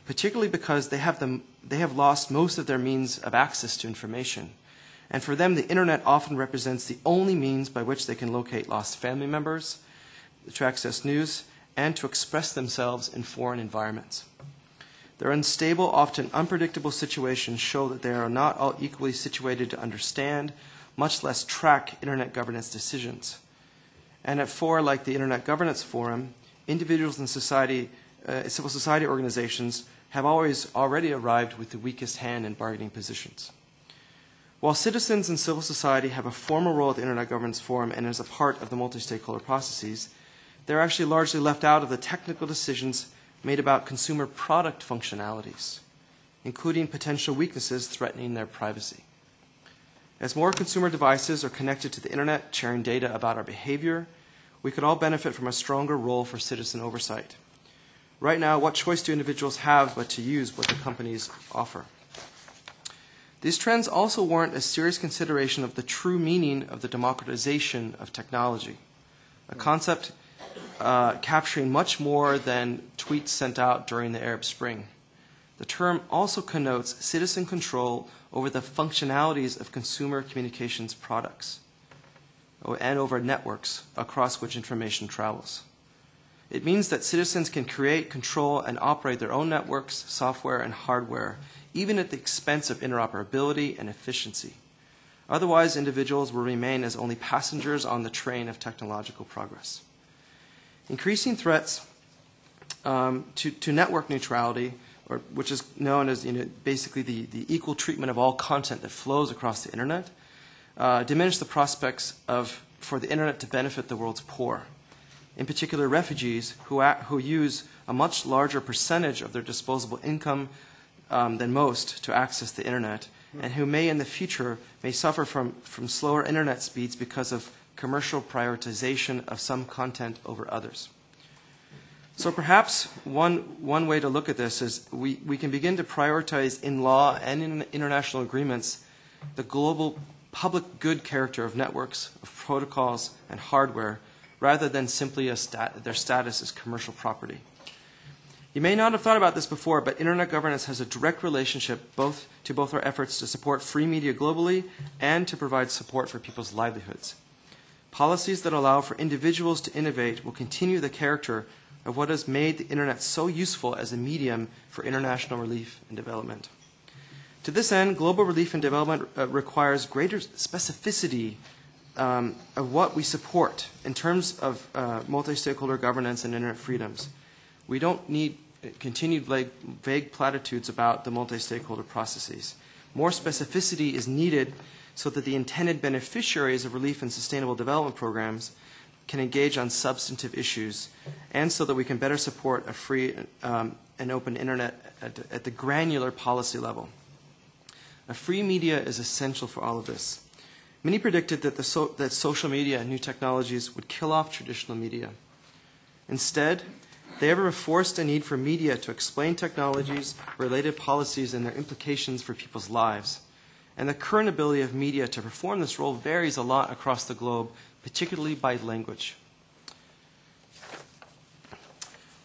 particularly because they have lost most of their means of access to information. And for them, the internet often represents the only means by which they can locate lost family members, to access news, and to express themselves in foreign environments. Their unstable, often unpredictable situations show that they are not all equally situated to understand, much less track internet governance decisions. And at fora like the Internet Governance Forum, individuals in society, civil society organizations have already arrived with the weakest hand in bargaining positions. While citizens and civil society have a formal role at the Internet Governance Forum and as a part of the multi-stakeholder processes, they're actually largely left out of the technical decisions made about consumer product functionalities, including potential weaknesses threatening their privacy. As more consumer devices are connected to the internet, sharing data about our behavior, we could all benefit from a stronger role for citizen oversight. Right now, what choice do individuals have but to use what the companies offer? These trends also warrant a serious consideration of the true meaning of the democratization of technology, a concept capturing much more than tweets sent out during the Arab Spring. The term also connotes citizen control over the functionalities of consumer communications products and over networks across which information travels. It means that citizens can create, control, and operate their own networks, software, and hardware, even at the expense of interoperability and efficiency. Otherwise, individuals will remain as only passengers on the train of technological progress. Increasing threats to network neutrality, which is known as basically the equal treatment of all content that flows across the internet, diminish the prospects for the internet to benefit the world's poor. In particular, refugees who use a much larger percentage of their disposable income than most to access the internet, and who may in the future suffer from slower internet speeds because of commercial prioritization of some content over others. So perhaps one way to look at this is we can begin to prioritize in law and in international agreements the global public good character of networks, of protocols, and hardware, rather than simply their status as commercial property. You may not have thought about this before, but internet governance has a direct relationship to both our efforts to support free media globally and to provide support for people's livelihoods. Policies that allow for individuals to innovate will continue the character of what has made the internet so useful as a medium for international relief and development. To this end, global relief and development requires greater specificity of what we support in terms of multi-stakeholder governance and internet freedoms. We don't need continued vague platitudes about the multi-stakeholder processes. More specificity is needed so that the intended beneficiaries of relief and sustainable development programs can engage on substantive issues, and so that we can better support a free and open internet at the granular policy level. A free media is essential for all of this. Many predicted that, that social media and new technologies would kill off traditional media. Instead, they ever forced a need for media to explain technologies, related policies, and their implications for people's lives. And the current ability of media to perform this role varies a lot across the globe, particularly by language.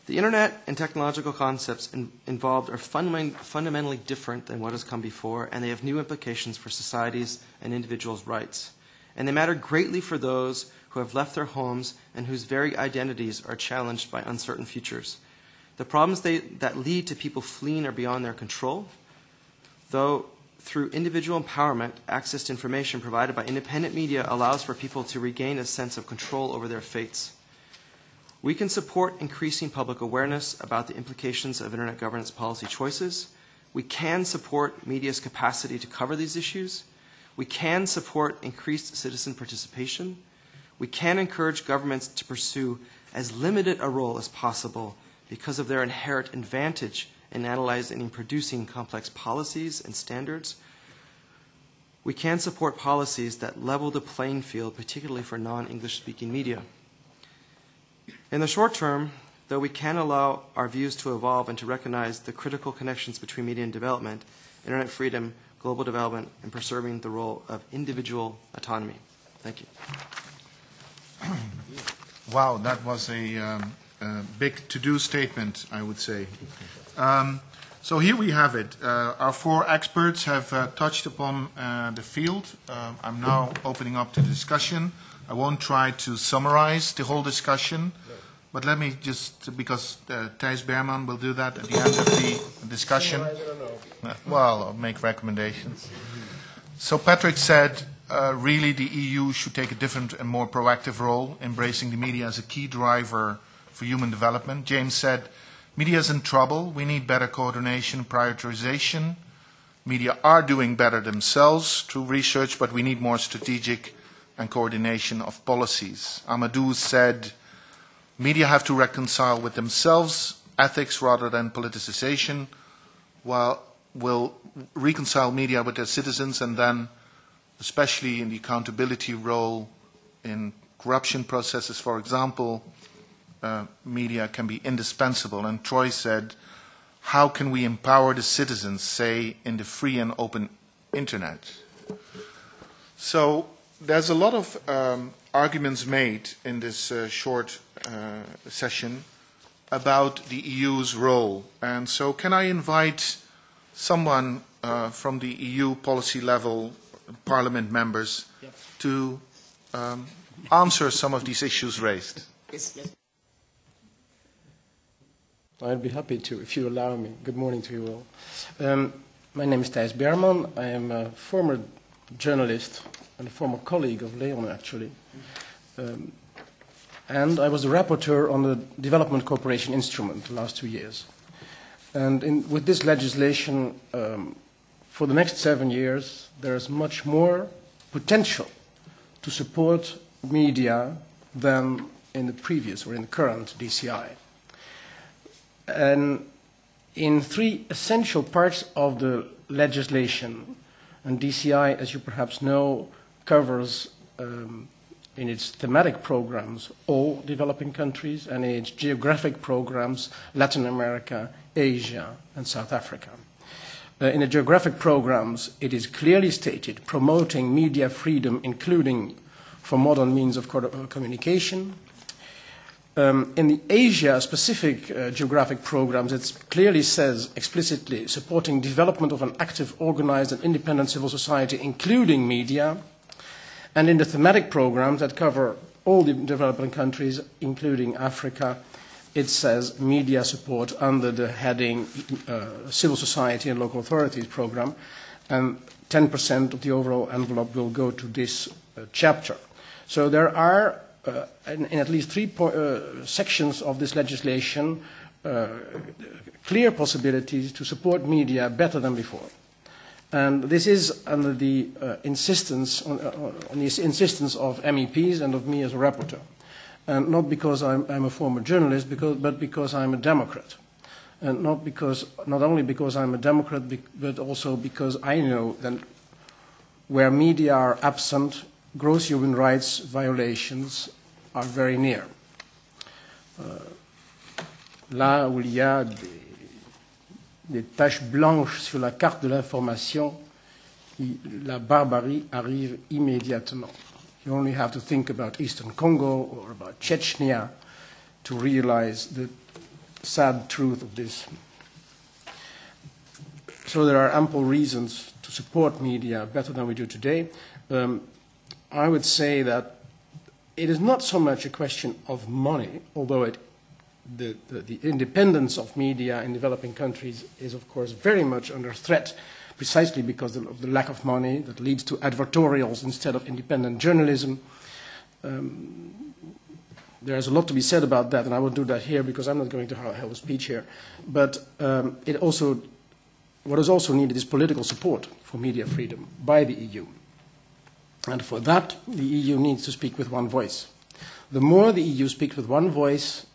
The internet and technological concepts involved are fundamentally different than what has come before, and they have new implications for societies and individuals' rights. And they matter greatly for those who have left their homes and whose very identities are challenged by uncertain futures. The problems that lead to people fleeing are beyond their control, though through individual empowerment, access to information provided by independent media allows for people to regain a sense of control over their fates. We can support increasing public awareness about the implications of internet governance policy choices. We can support media's capacity to cover these issues. We can support increased citizen participation. We can encourage governments to pursue as limited a role as possible because of their inherent advantage in analyzing and producing complex policies and standards. We can support policies that level the playing field, particularly for non-English speaking media. In the short term, though we can allow our views to evolve and to recognize the critical connections between media and development, internet freedom, global development, and preserving the role of individual autonomy. Thank you. Wow, that was a big to-do statement, I would say. So here we have it. Our four experts have touched upon the field. I'm now opening up to discussion. I won't try to summarize the whole discussion, but let me just, because Thijs BERMAN will do that at the end of the discussion. Well, I'll make recommendations. So Patrick said, really the EU should take a different and more proactive role, embracing the media as a key driver for human development. James said, media is in trouble. We need better coordination and prioritization. Media are doing better themselves through research, but we need more strategic and coordination of policies. Amadou said, media have to reconcile with themselves, ethics rather than politicization, while will reconcile media with their citizens, and then, especially in the accountability role in corruption processes, for example, media can be indispensable. And Troy said, how can we empower the citizens, say, in the free and open internet? So there's a lot of arguments made in this short session about the EU's role. And so can I invite someone from the EU policy level, Parliament members, to answer some of these issues raised? Yes. I'd be happy to, if you allow me. Good morning to you all. My name is Thijs BERMAN. I am a former journalist and a former colleague of Leon, actually. And I was the rapporteur on the Development Cooperation Instrument the last 2 years. And with this legislation, for the next 7 years, there is much more potential to support media than in the previous or in the current DCI. And in three essential parts of the legislation, and DCI, as you perhaps know, covers in its thematic programs all developing countries, and in its geographic programs Latin America, Asia, and South Africa. In the geographic programs, it is clearly stated promoting media freedom, including for modern means of communication. In the Asia-specific geographic programs, it clearly says explicitly supporting development of an active, organized, and independent civil society, including media. And in the thematic programs that cover all the developing countries, including Africa, it says media support under the heading Civil Society and Local Authorities program. and 10% of the overall envelope will go to this chapter. So there are, in at least three sections of this legislation, clear possibilities to support media better than before. And this is under the insistence, on the insistence of MEPs and of me as a rapporteur. And not because I'm a former journalist, but because I'm a Democrat. And not only because I'm a Democrat, but also because I know that where media are absent, gross human rights violations are very near. Là où il y a des taches blanches sur la carte de l'information, la barbarie arrive immédiatement. You only have to think about Eastern Congo or about Chechnya to realize the sad truth of this. So there are ample reasons to support media better than we do today. I would say that it is not so much a question of money, although the independence of media in developing countries is, of course, very much under threat, precisely because of the lack of money that leads to advertorials instead of independent journalism. There's a lot to be said about that, and I won't do that here because I'm not going to hold a speech here. But what is also needed is political support for media freedom by the EU. And for that, the EU needs to speak with one voice. The more the EU speaks with one voice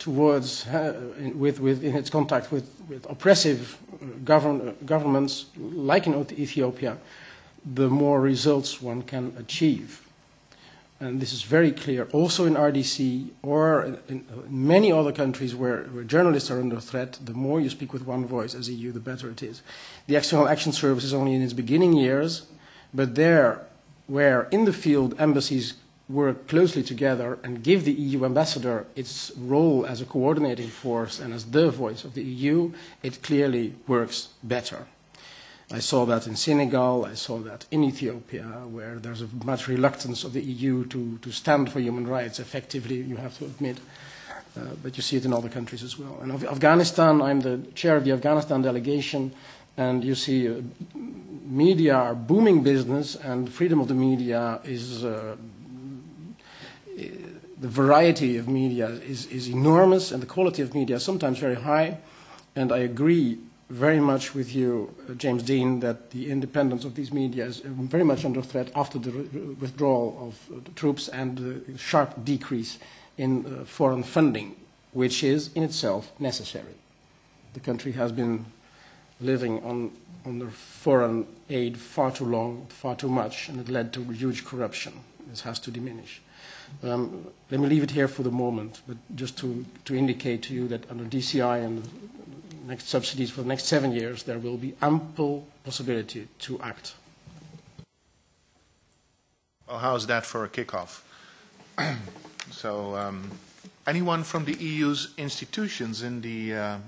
in its contact with oppressive governments, like in Ethiopia, the more results one can achieve. And this is very clear also in RDC or in many other countries where journalists are under threat. The more you speak with one voice as EU, the better it is. The External Action Service is only in its beginning years, but there, where in the field embassies work closely together and give the EU ambassador its role as a coordinating force and as the voice of the EU, it clearly works better. I saw that in Senegal, I saw that in Ethiopia, where there's a much reluctance of the EU to stand for human rights effectively, you have to admit. But you see it in other countries as well. And Afghanistan, I'm the chair of the Afghanistan delegation, and you see media are booming business, and freedom of the media is, the variety of media is enormous, and the quality of media is sometimes very high. And I agree very much with you, James Dean, that the independence of these media is very much under threat after the withdrawal of the troops and the sharp decrease in foreign funding, which is in itself necessary. The country has been living under foreign aid far too long, far too much, and it led to huge corruption. This has to diminish. Let me leave it here for the moment, but just to indicate to you that under DCI and next subsidies for the next 7 years, there will be ample possibility to act. Well, how's that for a kickoff? So, anyone from the EU's institutions in the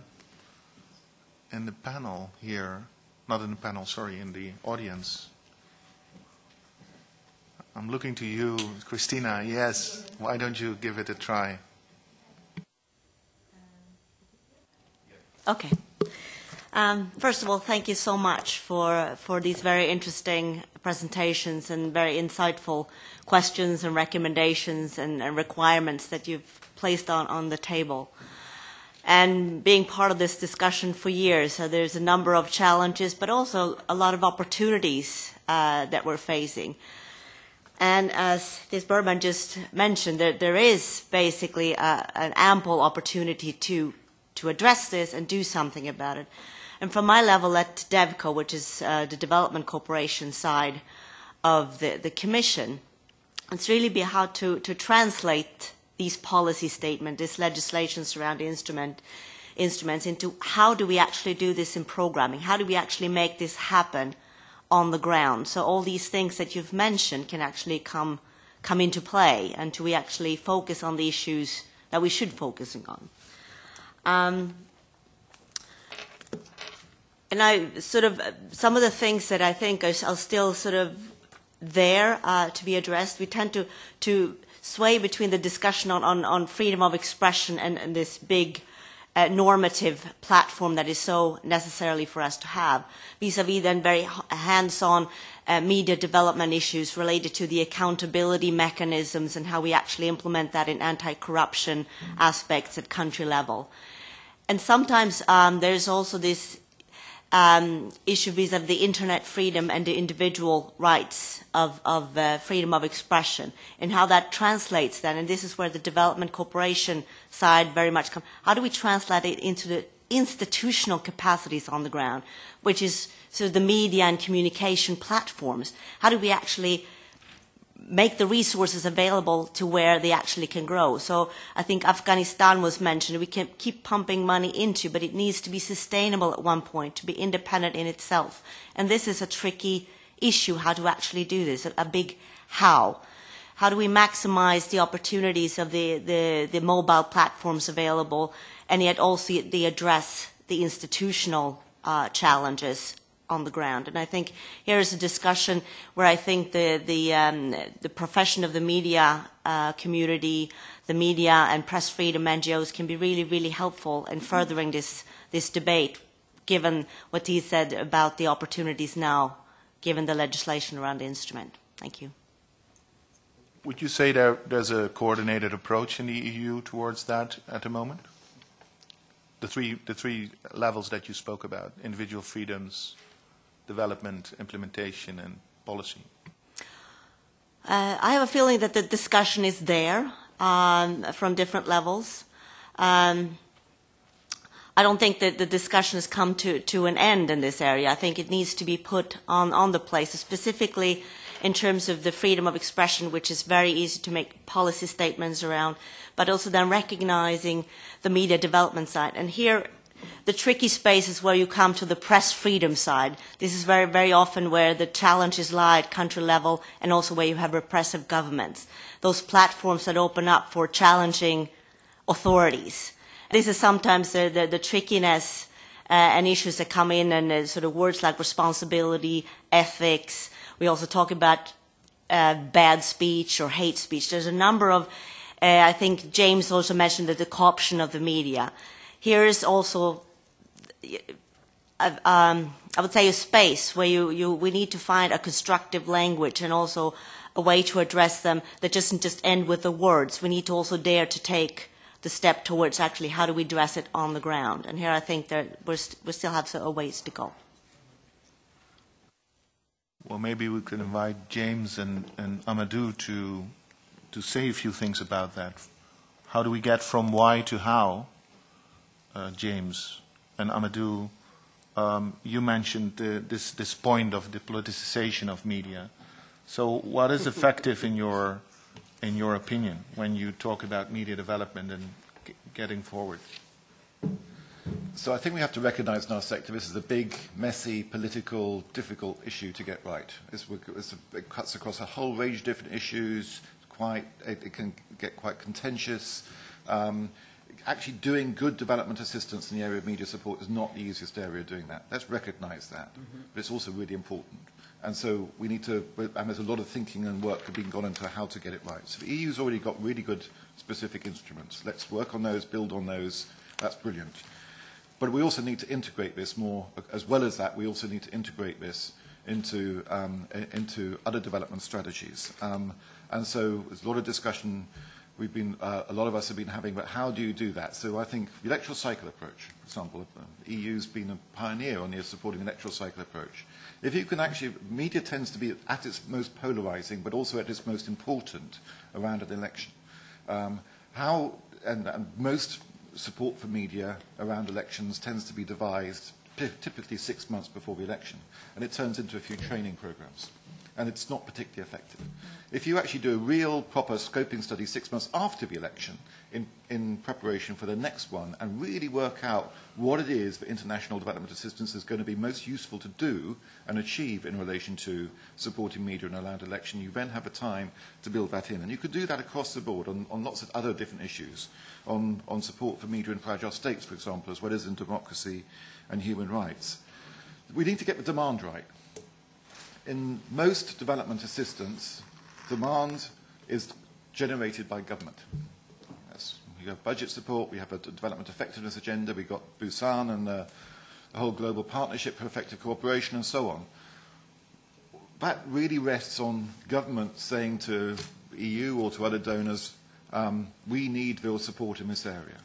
panel here? Not in the panel, sorry, in the audience. I'm looking to you, Christina. Yes. Why don't you give it a try? Okay. First of all, thank you so much for these very interesting presentations and very insightful questions and recommendations and requirements that you've placed on the table. And being part of this discussion for years, so there's a number of challenges, but also a lot of opportunities that we're facing. And as this BERMAN just mentioned, there is basically an ample opportunity to address this and do something about it. And from my level at DevCo, which is the development cooperation side of the Commission, it's really be how to translate these policy statements, this legislation surrounding instruments into how do we actually do this in programming? How do we actually make this happen on the ground? So all these things that you've mentioned can actually come into play, and do we actually focus on the issues that we should focus on? And I sort of, some of the things that I think are still sort of there to be addressed, we tend to sway between the discussion on freedom of expression and this big normative platform that is so necessarily for us to have, vis-à-vis then very hands-on media development issues related to the accountability mechanisms and how we actually implement that in anti-corruption aspects at country level. And sometimes there's also this issue vis-à-vis the internet freedom and the individual rights of freedom of expression and how that translates then, and this is where the development cooperation side very much comes. How do we translate it into the institutional capacities on the ground, which is sort of the media and communication platforms? How do we actually make the resources available to where they actually can grow? So I think Afghanistan was mentioned. We can keep pumping money into, but it needs to be sustainable at one point, to be independent in itself. And this is a tricky issue, how to actually do this, a big how. How do we maximize the opportunities of the mobile platforms available, and yet also they address the institutional challenges on the ground? And I think here is a discussion where I think the profession of the media community, the media and press freedom NGOs can be really, really helpful in furthering this debate, given what he said about the opportunities now, given the legislation around the instrument. Thank you. Would you say there's a coordinated approach in the EU towards that at the moment? The three levels that you spoke about, individual freedoms, development, implementation, and policy. I have a feeling that the discussion is there from different levels. I don't think that the discussion has come to an end in this area. I think it needs to be put on the place, specifically in terms of the freedom of expression, which is very easy to make policy statements around, but also then recognizing the media development side. And here, the tricky space is where you come to the press freedom side. This is very, very often where the challenges lie at country level, and also where you have repressive governments. Those platforms that open up for challenging authorities. This is sometimes the trickiness and issues that come in, and sort of words like responsibility, ethics. We also talk about bad speech or hate speech. There's a number of, I think James also mentioned that the co-option of the media. Here is also, I would say, a space where we need to find a constructive language and also a way to address them that doesn't just end with the words. We need to also dare to take the step towards actually how do we address it on the ground. And here I think that we still have a ways to go. Well, maybe we could invite James and Amadou to say a few things about that. How do we get from why to how? James and Amadou, you mentioned this point of the politicization of media. So what is effective in your opinion when you talk about media development and getting forward? So I think we have to recognize in our sector this is a big, messy, political, difficult issue to get right. It cuts across a whole range of different issues. It can get quite contentious. Actually doing good development assistance in the area of media support is not the easiest area of doing that. Let's recognize that. But it's also really important. And so we need to, and there's a lot of thinking and work being gone into how to get it right. So the EU's already got really good specific instruments. Let's work on those, build on those. That's brilliant. But we also need to integrate this more, as well as that, we also need to integrate this into other development strategies. And so there's a lot of discussion a lot of us have been having, but how do you do that? So I think the electoral cycle approach, for example, the EU's been a pioneer on the supporting an electoral cycle approach. If you can actually, media tends to be at its most polarizing, but also at its most important around an election. And most support for media around elections tends to be devised typically 6 months before the election, and it turns into a few training programs. And it's not particularly effective. If you actually do a real proper scoping study 6 months after the election in preparation for the next one and really work out what it is that international development assistance is going to be most useful to do and achieve in relation to supporting media in a allowed election, you then have a time to build that in. And you could do that across the board on lots of other different issues, on support for media in fragile states, for example, as well as in democracy and human rights. We need to get the demand right. In most development assistance, demand is generated by government. You have budget support, we have a development effectiveness agenda, we've got Busan and the whole global partnership for effective cooperation and so on. That really rests on governments saying to EU or to other donors, we need real support in this area.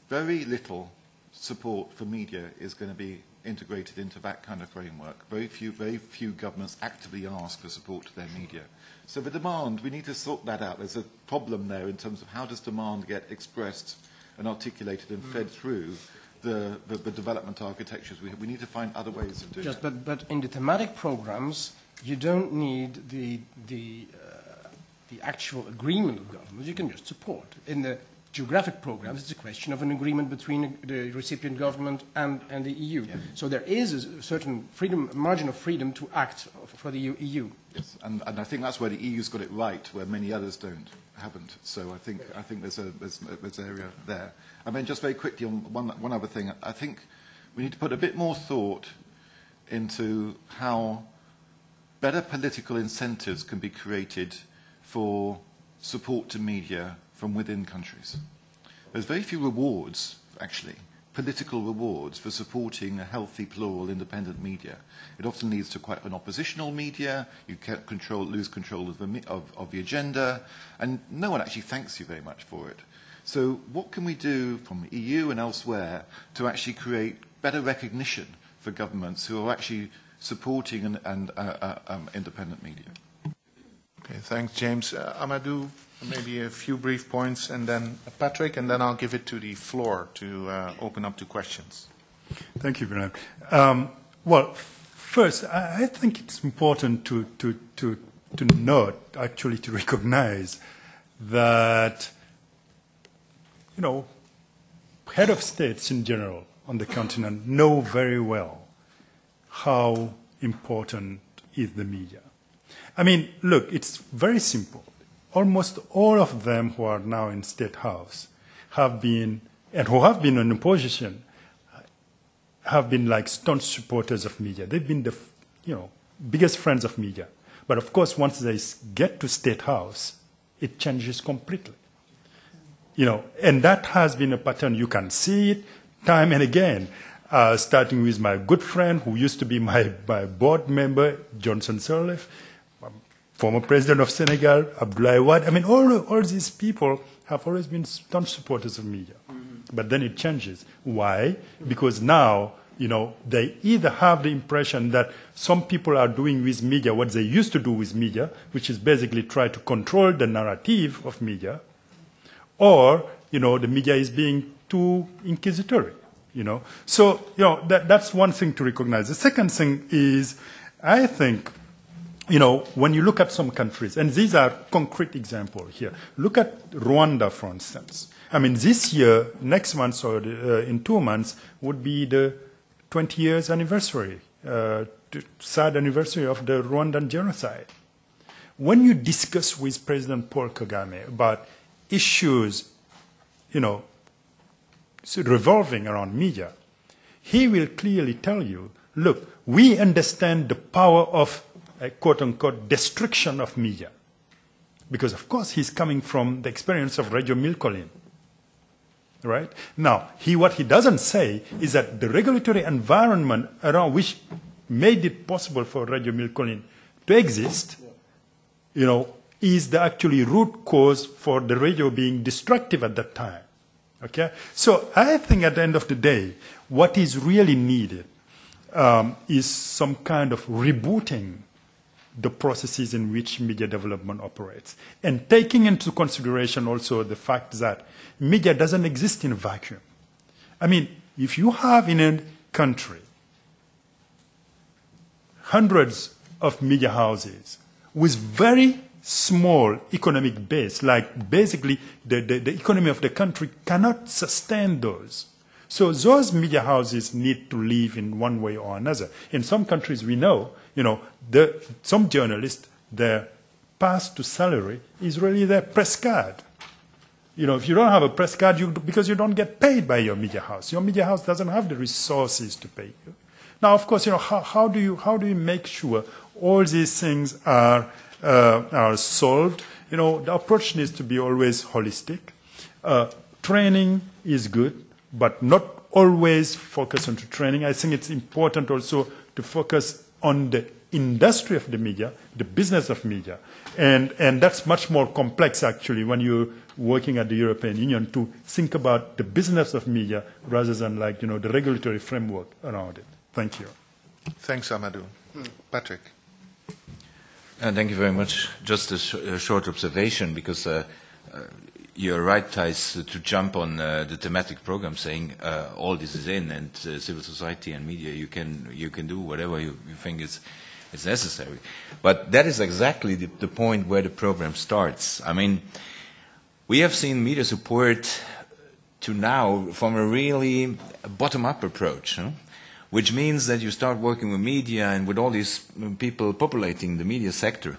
Very little support for media is going to be integrated into that kind of framework. Very few governments actively ask for support to their media. So the demand, we need to sort that out. There's a problem there in terms of how does demand get expressed and articulated and fed through the development architectures. We need to find other ways of doing it. But in the thematic programs, you don't need the actual agreement of governments. You can just support. In the geographic programs, it's a question of an agreement between the recipient government and the EU. Yeah. So there is a certain freedom, margin of freedom to act for the EU. Yes, and I think that's where the EU's got it right, where many others haven't. So I think there's an area there. And then just very quickly on one other thing, I think we need to put a bit more thought into how better political incentives can be created for support to media from within countries. There's very few rewards, actually, political rewards for supporting a healthy, plural, independent media. It often leads to quite an oppositional media. You can't lose control of the agenda, and no one actually thanks you very much for it. So what can we do from the EU and elsewhere to actually create better recognition for governments who are actually supporting independent media? Okay, thanks, James. Amadou, maybe a few brief points, and then Patrick, and then I'll give it to the floor to open up to questions. Thank you, Bernard. Well, first, I think it's important to note, actually, to recognize that, you know, head of states in general on the continent know very well how important is the media. I mean, look, it's very simple. Almost all of them who are now in State House have been, and who have been in opposition, have been like staunch supporters of media. They've been the, biggest friends of media. But of course, once they get to State House, it changes completely. And that has been a pattern. You can see it time and again, starting with my good friend who used to be my board member, Johnson Sirleaf, former president of Senegal, Abdoulaye Wade. I mean, all these people have always been staunch supporters of media. Mm-hmm. But then it changes. Why? Because now, they either have the impression that some people are doing with media what they used to do with media, which is basically try to control the narrative of media, or, the media is being too inquisitory, So, that's one thing to recognize. The second thing is, I think, when you look at some countries, and these are concrete examples here. Look at Rwanda, for instance. I mean, this year, next month or in 2 months, would be the 20 years anniversary, sad anniversary of the Rwandan genocide. When you discuss with President Paul Kagame about issues, revolving around media, he will clearly tell you, look, we understand the power of a quote-unquote destruction of media. Because, of course, he's coming from the experience of Radio Milcolin. Right? Now, what he doesn't say is that the regulatory environment around which made it possible for Radio Milcolin to exist, is the actually root cause for the radio being destructive at that time. Okay? So I think at the end of the day, what is really needed is some kind of rebooting the processes in which media development operates, and taking into consideration also the fact that media doesn't exist in a vacuum. I mean, if you have in a country hundreds of media houses with very small economic base, like basically the economy of the country cannot sustain those. So those media houses need to live in one way or another. In some countries we know, some journalists, their path to salary is really their press card. If you don't have a press card, because you don't get paid by your media house. Your media house doesn't have the resources to pay you. Now, of course, how do you make sure all these things are solved? The approach needs to be always holistic. training is good, but not always focus on the training. I think it's important also to focus on the industry of the media, the business of media. And that's much more complex, actually, when you're working at the European Union, to think about the business of media rather than, like, the regulatory framework around it. Thank you. Thanks, Amadou. Patrick. Thank you very much. Just a short observation, because you're right, Thijs, to jump on the thematic program, saying all this is in, and civil society and media, you can do whatever you think is necessary. But that is exactly the point where the program starts. I mean, we have seen media support to now from a really bottom-up approach, which means that you start working with media and with all these people populating the media sector.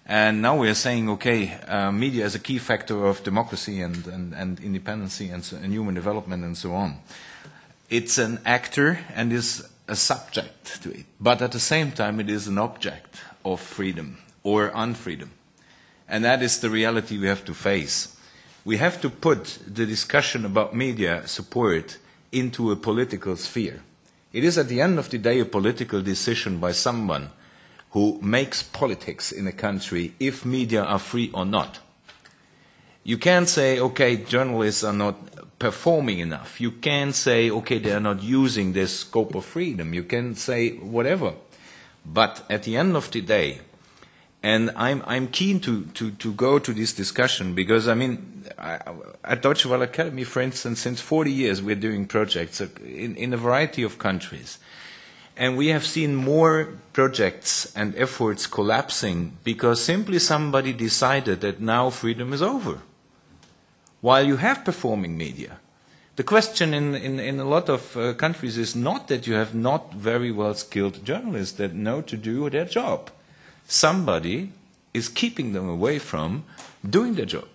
And now we are saying, okay, media is a key factor of democracy and independency and human development and so on. It's an actor and is a subject to it. But at the same time, it is an object of freedom or unfreedom. And that is the reality we have to face. We have to put the discussion about media support into a political sphere. It is at the end of the day a political decision by someone who makes politics in a country if media are free or not. You can't say, okay, journalists are not performing enough. You can't say, okay, they are not using this scope of freedom. You can say whatever. But at the end of the day, and I'm keen to go to this discussion because, I mean, at Deutsche Welle Academy, for instance, since 40 years we're doing projects in a variety of countries. And we have seen more projects and efforts collapsing because simply somebody decided that now freedom is over. While you have performing media, the question in a lot of countries is not that you have not very well skilled journalists that know to do their job. Somebody is keeping them away from doing their job.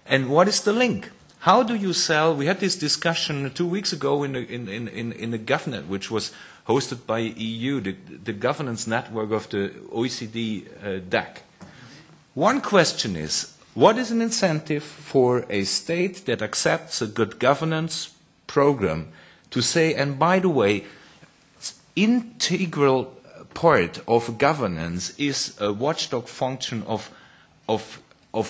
And what is the link? How do you sell? We had this discussion 2 weeks ago in the GovNet, which was hosted by EU, the governance network of the OECD DAC. One question is, what is an incentive for a state that accepts a good governance program to say, and by the way, integral part of governance is a watchdog function of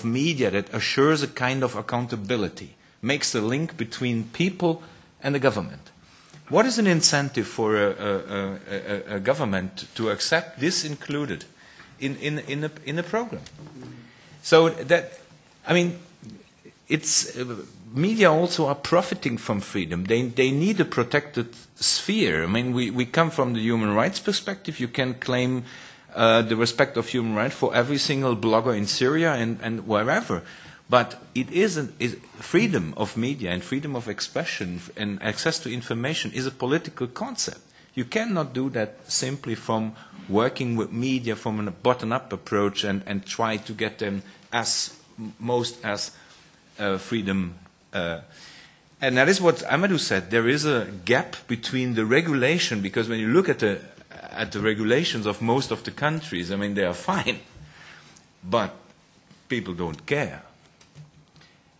media that assures a kind of accountability, makes the link between people and the government. What is an incentive for a government to accept this included in a program? So that, I mean, it's media also are profiting from freedom. They need a protected sphere. I mean, we come from the human rights perspective. You can claim the respect of human rights for every single blogger in Syria and wherever. But it isn't. Freedom of media and freedom of expression and access to information is a political concept. You cannot do that simply from working with media from a bottom-up approach and try to get them as freedom. And that is what Amadou said. There is a gap between the regulation, because when you look at the regulations of most of the countries, I mean, they are fine, but people don't care.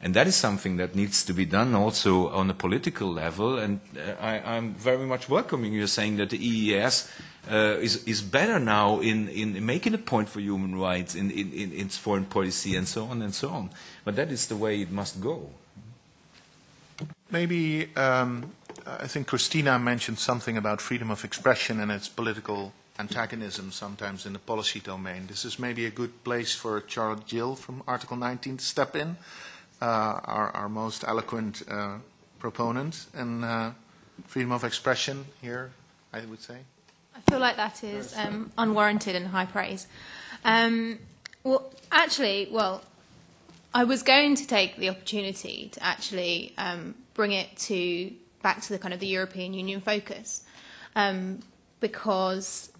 And that is something that needs to be done also on a political level. And I'm very much welcoming you saying that the EES is better now in making a point for human rights in its foreign policy and so on and so on. But that is the way it must go. Maybe I think Christina mentioned something about freedom of expression and its political antagonism sometimes in the policy domain. This is maybe a good place for Charles Gill from Article 19 to step in. Our most eloquent proponent in freedom of expression here, I would say. I feel like that is unwarranted and high praise. I was going to take the opportunity to actually bring it back to the kind of the European Union focus, because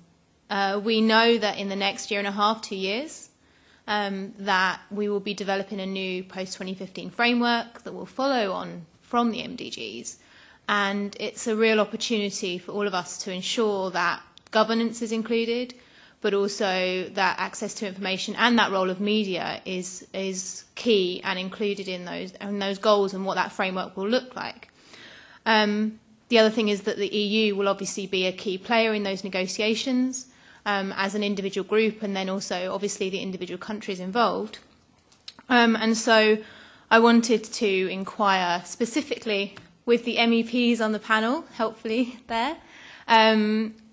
we know that in the next year and a half, 2 years, that we will be developing a new post-2015 framework that will follow on from the MDGs. And it's a real opportunity for all of us to ensure that governance is included, but also that access to information and that role of media is key and included in those goals and what that framework will look like. The other thing is that the EU will obviously be a key player in those negotiations as an individual group, and then also obviously the individual countries involved. And so I wanted to inquire specifically with the MEPs on the panel, helpfully there,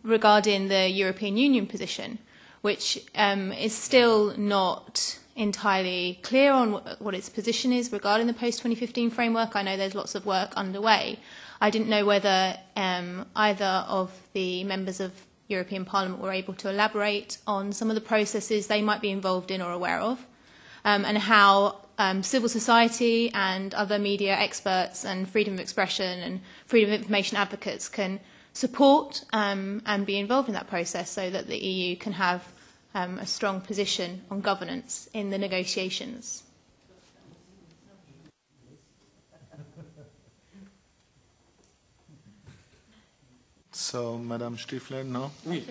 regarding the European Union position, which is still not entirely clear on what its position is regarding the post-2015 framework. I know there's lots of work underway. I didn't know whether either of the members of European Parliament were able to elaborate on some of the processes they might be involved in or aware of, and how civil society and other media experts and freedom of expression and freedom of information advocates can support and be involved in that process so that the EU can have a strong position on governance in the negotiations. So, Madame Stifler, no? Oui.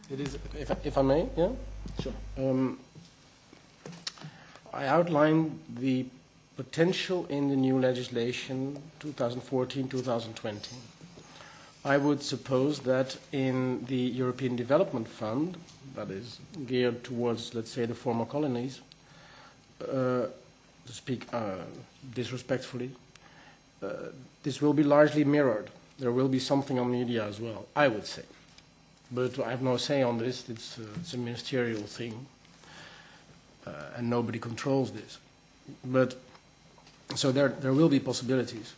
It is, if I may, yeah? Sure. I outlined the potential in the new legislation 2014-2020. I would suppose that in the European Development Fund, that is geared towards, let's say, the former colonies, to speak disrespectfully, this will be largely mirrored. There will be something on media as well, I would say. But I have no say on this. It's a ministerial thing, and nobody controls this. But so there will be possibilities.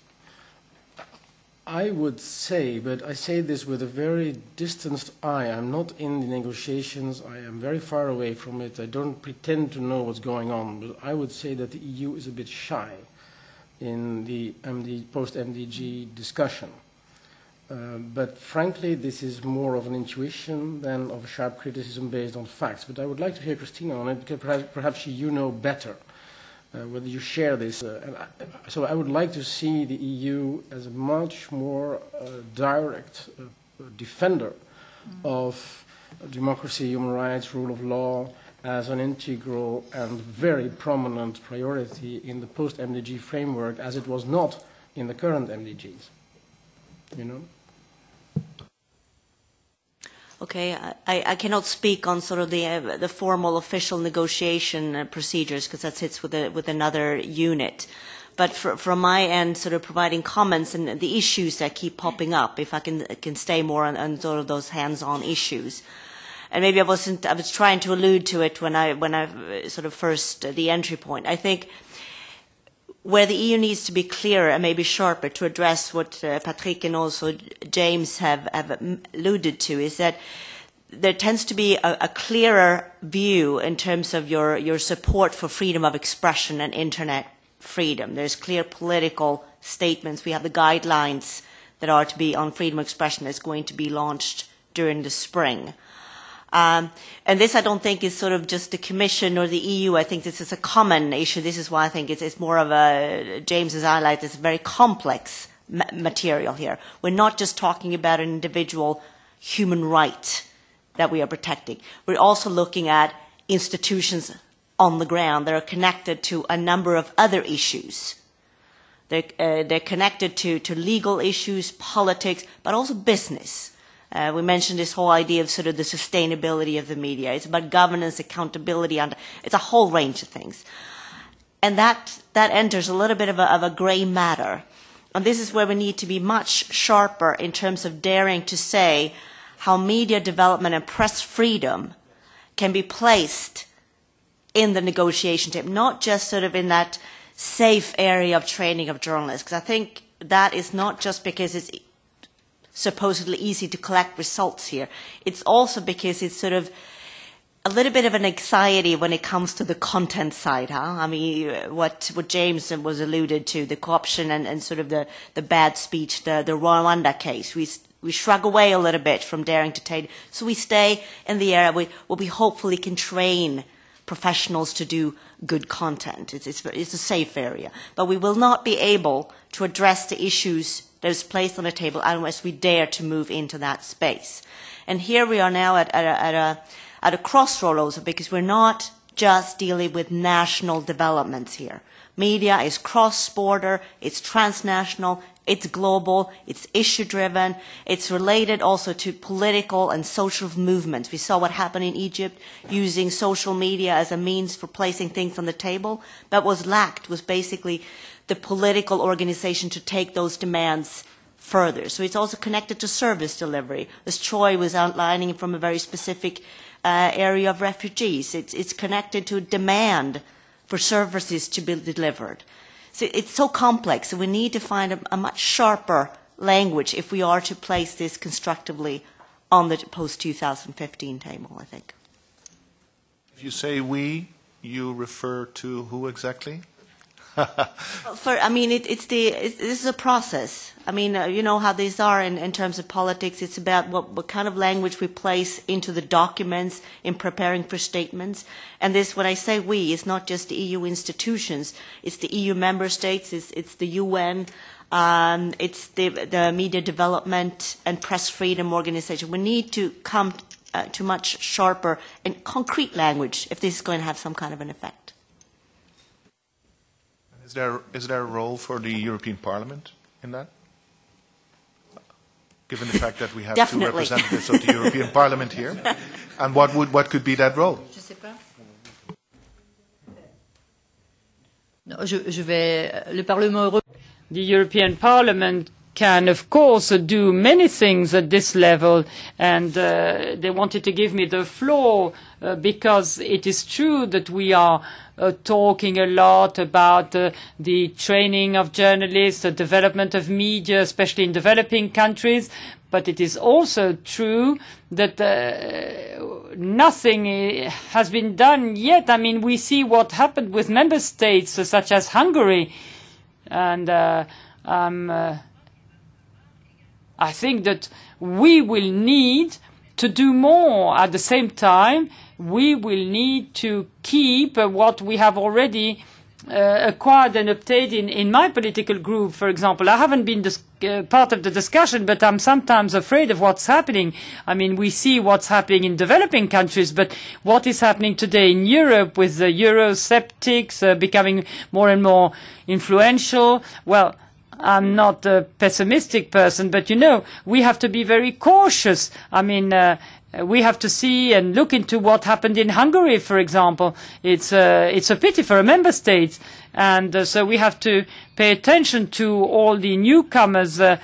I would say, but I say this with a very distanced eye. I'm not in the negotiations. I am very far away from it. I don't pretend to know what's going on. But I would say that the EU is a bit shy in the post-MDG discussion. But frankly, this is more of an intuition than of a sharp criticism based on facts. But I would like to hear Christina on it, because perhaps you know better whether you share this. So I would like to see the EU as a much more direct defender of democracy, human rights, rule of law, as an integral and very prominent priority in the post-MDG framework, as it was not in the current MDGs. You know? Okay, I cannot speak on sort of the formal official negotiation procedures, because that sits with another unit. But from my end, sort of providing comments and the issues that keep popping up, if I can stay more on sort of those hands-on issues. And maybe I was trying to allude to it when I sort of first the entry point. I think where the EU needs to be clearer and maybe sharper to address what Patrick and also James have alluded to is that there tends to be a clearer view in terms of your support for freedom of expression and internet freedom. There's clear political statements. We have the guidelines that are to be on freedom of expression that's going to be launched during the spring. And this, I don't think, is sort of just the Commission or the EU. I think this is a common issue. This is why I think it's more of a, James has highlighted, it's very complex material here. We're not just talking about an individual human right that we are protecting. We're also looking at institutions on the ground that are connected to a number of other issues. They're connected to legal issues, politics, but also business. We mentioned this whole idea of sort of the sustainability of the media. It's about governance, accountability, and it's a whole range of things. And that enters a little bit of a gray matter. And this is where we need to be much sharper in terms of daring to say how media development and press freedom can be placed in the negotiation table, not just sort of in that safe area of training of journalists. Because I think that is not just because it's supposedly easy to collect results here. It's also because it's sort of a little bit of an anxiety when it comes to the content side, huh? I mean, what James was alluded to, the corruption and sort of the bad speech, the Rwanda case. We shrug away a little bit from daring to take, so we stay in the area where we hopefully can train professionals to do good content. It's a safe area. But we will not be able to address the issues that is placed on the table unless we dare to move into that space. And here we are now at a crossroads, because we're not just dealing with national developments here. Media is cross-border, it's transnational, it's global, it's issue-driven, it's related also to political and social movements. We saw what happened in Egypt, using social media as a means for placing things on the table. That was lacked, was basically the political organization to take those demands further. So it's also connected to service delivery, as Troy was outlining from a very specific area of refugees. It's connected to demand for services to be delivered. So it's so complex, so we need to find a much sharper language if we are to place this constructively on the post-2015 table, I think. If you say we, you refer to who exactly? This is a process. I mean, you know how these are in terms of politics. It's about what kind of language we place into the documents in preparing for statements. And this, when I say we, is not just the EU institutions. It's the EU member states. It's the UN. It's the Media Development and Press Freedom Organization. We need to come to much sharper and concrete language if this is going to have some kind of an effect. Is there a role for the European Parliament in that? Given the fact that we have two representatives of the European Parliament here, and what could be that role? The European Parliament can, of course, do many things at this level, and they wanted to give me the floor because it is true that we are talking a lot about the training of journalists, the development of media, especially in developing countries, but it is also true that nothing has been done yet. I mean, we see what happened with member states such as Hungary, and I think that we will need to do more. At the same time, we will need to keep what we have already acquired and obtained in my political group, for example. I haven't been part of the discussion, but I'm sometimes afraid of what's happening. I mean, we see what's happening in developing countries, but what is happening today in Europe with the Eurosceptics becoming more and more influential? Well, I'm not a pessimistic person, but, you know, we have to be very cautious. I mean, we have to see and look into what happened in Hungary, for example. It's a pity for a member state. And so we have to pay attention to all the newcomers, the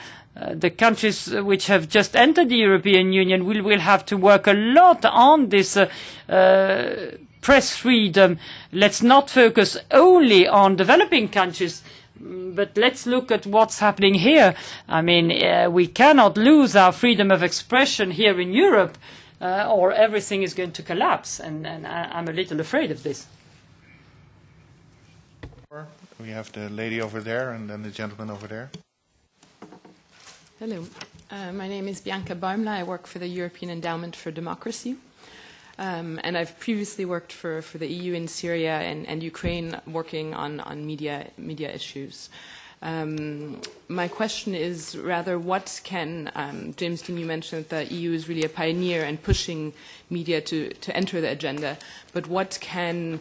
countries which have just entered the European Union. We will have to work a lot on this press freedom. Let's not focus only on developing countries, but let's look at what's happening here. I mean, we cannot lose our freedom of expression here in Europe, or everything is going to collapse, and I'm a little afraid of this. We have the lady over there and then the gentleman over there. Hello. My name is Bianca Baumla. I work for the European Endowment for Democracy. And I've previously worked for the EU in Syria and Ukraine, working on media issues. My question is rather, what can, James Dean, you mentioned that the EU is really a pioneer and pushing media to enter the agenda, but what can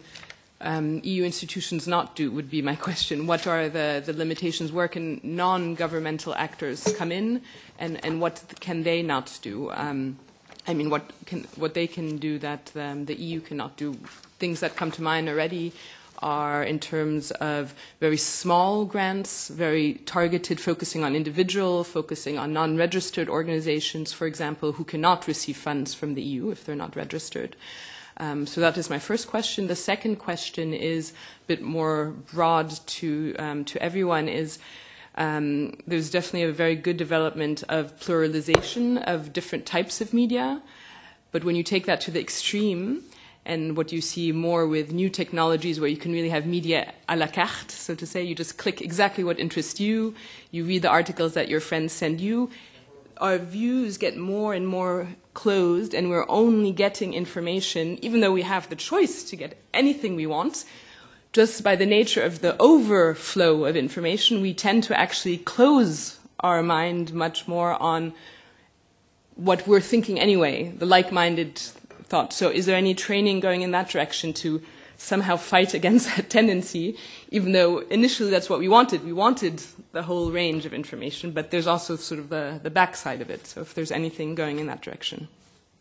EU institutions not do, would be my question. What are the limitations? Where can non-governmental actors come in, and what can they not do? I mean, what they can do that the EU cannot do. Things that come to mind already are in terms of very small grants, very targeted, focusing on individual, focusing on non-registered organizations, for example, who cannot receive funds from the EU if they're not registered. So that is my first question. The second question is a bit more broad to everyone, is there's definitely a very good development of pluralization of different types of media, but when you take that to the extreme, and what you see more with new technologies where you can really have media à la carte, so to say, you just click exactly what interests you, you read the articles that your friends send you, our views get more and more closed, and we're only getting information, even though we have the choice to get anything we want, just by the nature of the overflow of information, we tend to actually close our mind much more on what we're thinking anyway, the like-minded thought. So is there any training going in that direction to somehow fight against that tendency, even though initially that's what we wanted. We wanted the whole range of information, but there's also sort of the backside of it. So if there's anything going in that direction.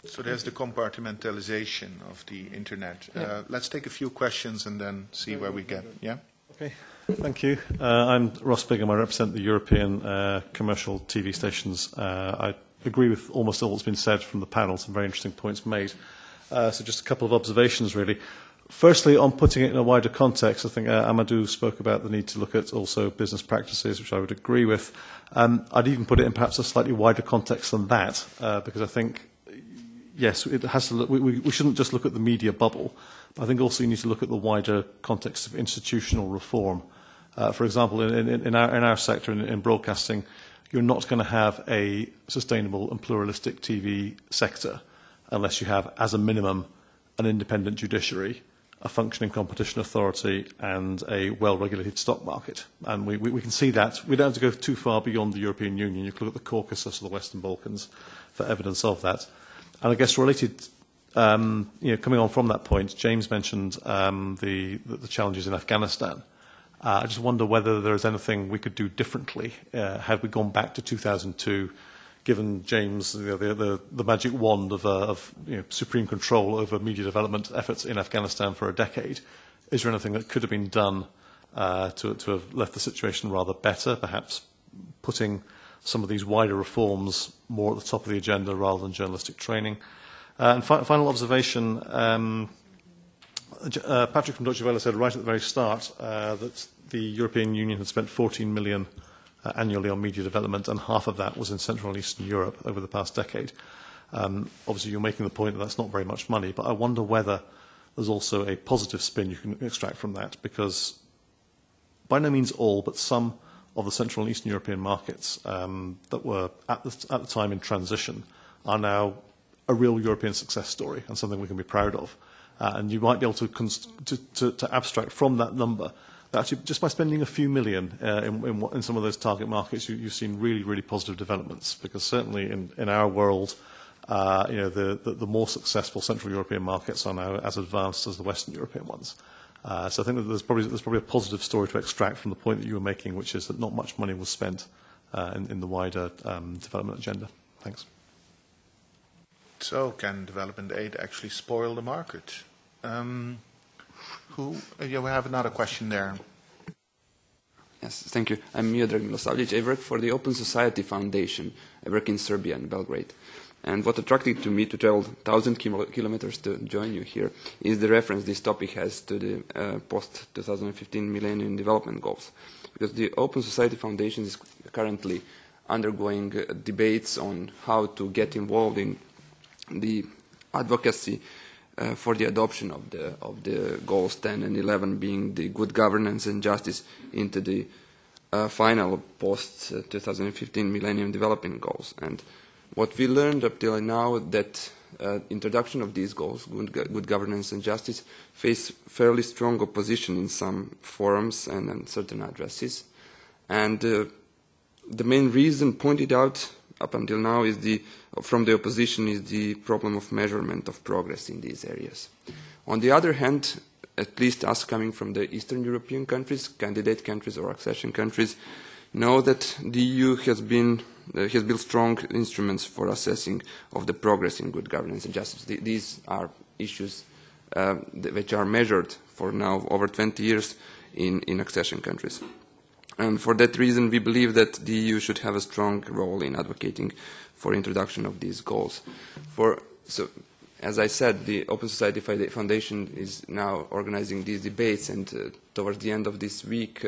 So there's the compartmentalization of the internet. Let's take a few questions and then see where we get. Yeah? Okay, thank you. I'm Ross Bigham. I represent the European commercial TV stations. I agree with almost all that's been said from the panel. Some very interesting points made. So just a couple of observations, really. Firstly, on putting it in a wider context, I think Amadou spoke about the need to look at also business practices, which I would agree with. I'd even put it in perhaps a slightly wider context than that, because I think, yes, it has to look, we shouldn't just look at the media bubble, but I think also you need to look at the wider context of institutional reform. For example, in our sector, in broadcasting, you're not going to have a sustainable and pluralistic TV sector unless you have, as a minimum, an independent judiciary, a functioning competition authority, and a well-regulated stock market. And we can see that. We don't have to go too far beyond the European Union. You can look at the Caucasus or the Western Balkans for evidence of that. And I guess related, coming on from that point, James mentioned the challenges in Afghanistan. I just wonder whether there is anything we could do differently had we gone back to 2002, given James the magic wand of supreme control over media development efforts in Afghanistan for a decade. Is there anything that could have been done to have left the situation rather better, perhaps putting some of these wider reforms more at the top of the agenda rather than journalistic training? And final observation, Patrick from Deutsche Welle said right at the very start that the European Union had spent 14 million annually on media development, and half of that was in Central and Eastern Europe over the past decade. Obviously, you're making the point that that's not very much money, but I wonder whether there's also a positive spin you can extract from that, because by no means all, but some of the Central and Eastern European markets that were at the time in transition are now a real European success story and something we can be proud of. And you might be able to abstract from that number that actually just by spending a few million in some of those target markets, you've seen really, really positive developments. Because certainly in our world, the more successful Central European markets are now as advanced as the Western European ones. So I think that there's probably a positive story to extract from the point that you were making, which is that not much money was spent in the wider development agenda. Thanks. So can development aid actually spoil the market? We have another question there. Yes, thank you. I'm Miodrag Milosavljevic. I work for the Open Society Foundation. I work in Serbia, in Belgrade. And what attracted to me to travel 1,000 kilometers to join you here is the reference this topic has to the post-2015 Millennium Development Goals. Because the Open Society Foundation is currently undergoing debates on how to get involved in the advocacy for the adoption of the goals 10 and 11 being the good governance and justice into the final post-2015 Millennium Development Goals. And what we learned up till now that introduction of these goals, good governance and justice, face fairly strong opposition in some forums and certain addresses. And the main reason pointed out up until now is from the opposition is the problem of measurement of progress in these areas. On the other hand, at least us coming from the Eastern European countries, candidate countries or accession countries, know that the EU has built strong instruments for assessing of the progress in good governance and justice. These are issues which are measured for now over 20 years in accession countries. And for that reason, we believe that the EU should have a strong role in advocating for introduction of these goals. So, as I said, the Open Society Foundation is now organizing these debates, and towards the end of this week,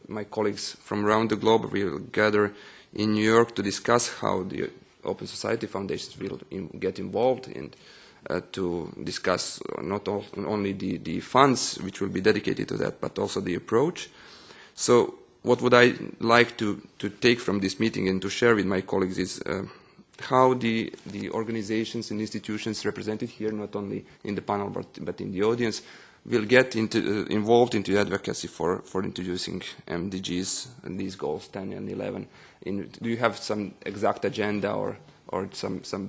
my colleagues from around the globe will gather in New York to discuss how the Open Society Foundations will get involved and to discuss not only the funds which will be dedicated to that, but also the approach. So what would I like to take from this meeting and to share with my colleagues is how the organizations and institutions represented here, not only in the panel but in the audience, will get involved into advocacy for introducing MDGs and these goals 10 and 11. Do you have some exact agenda or some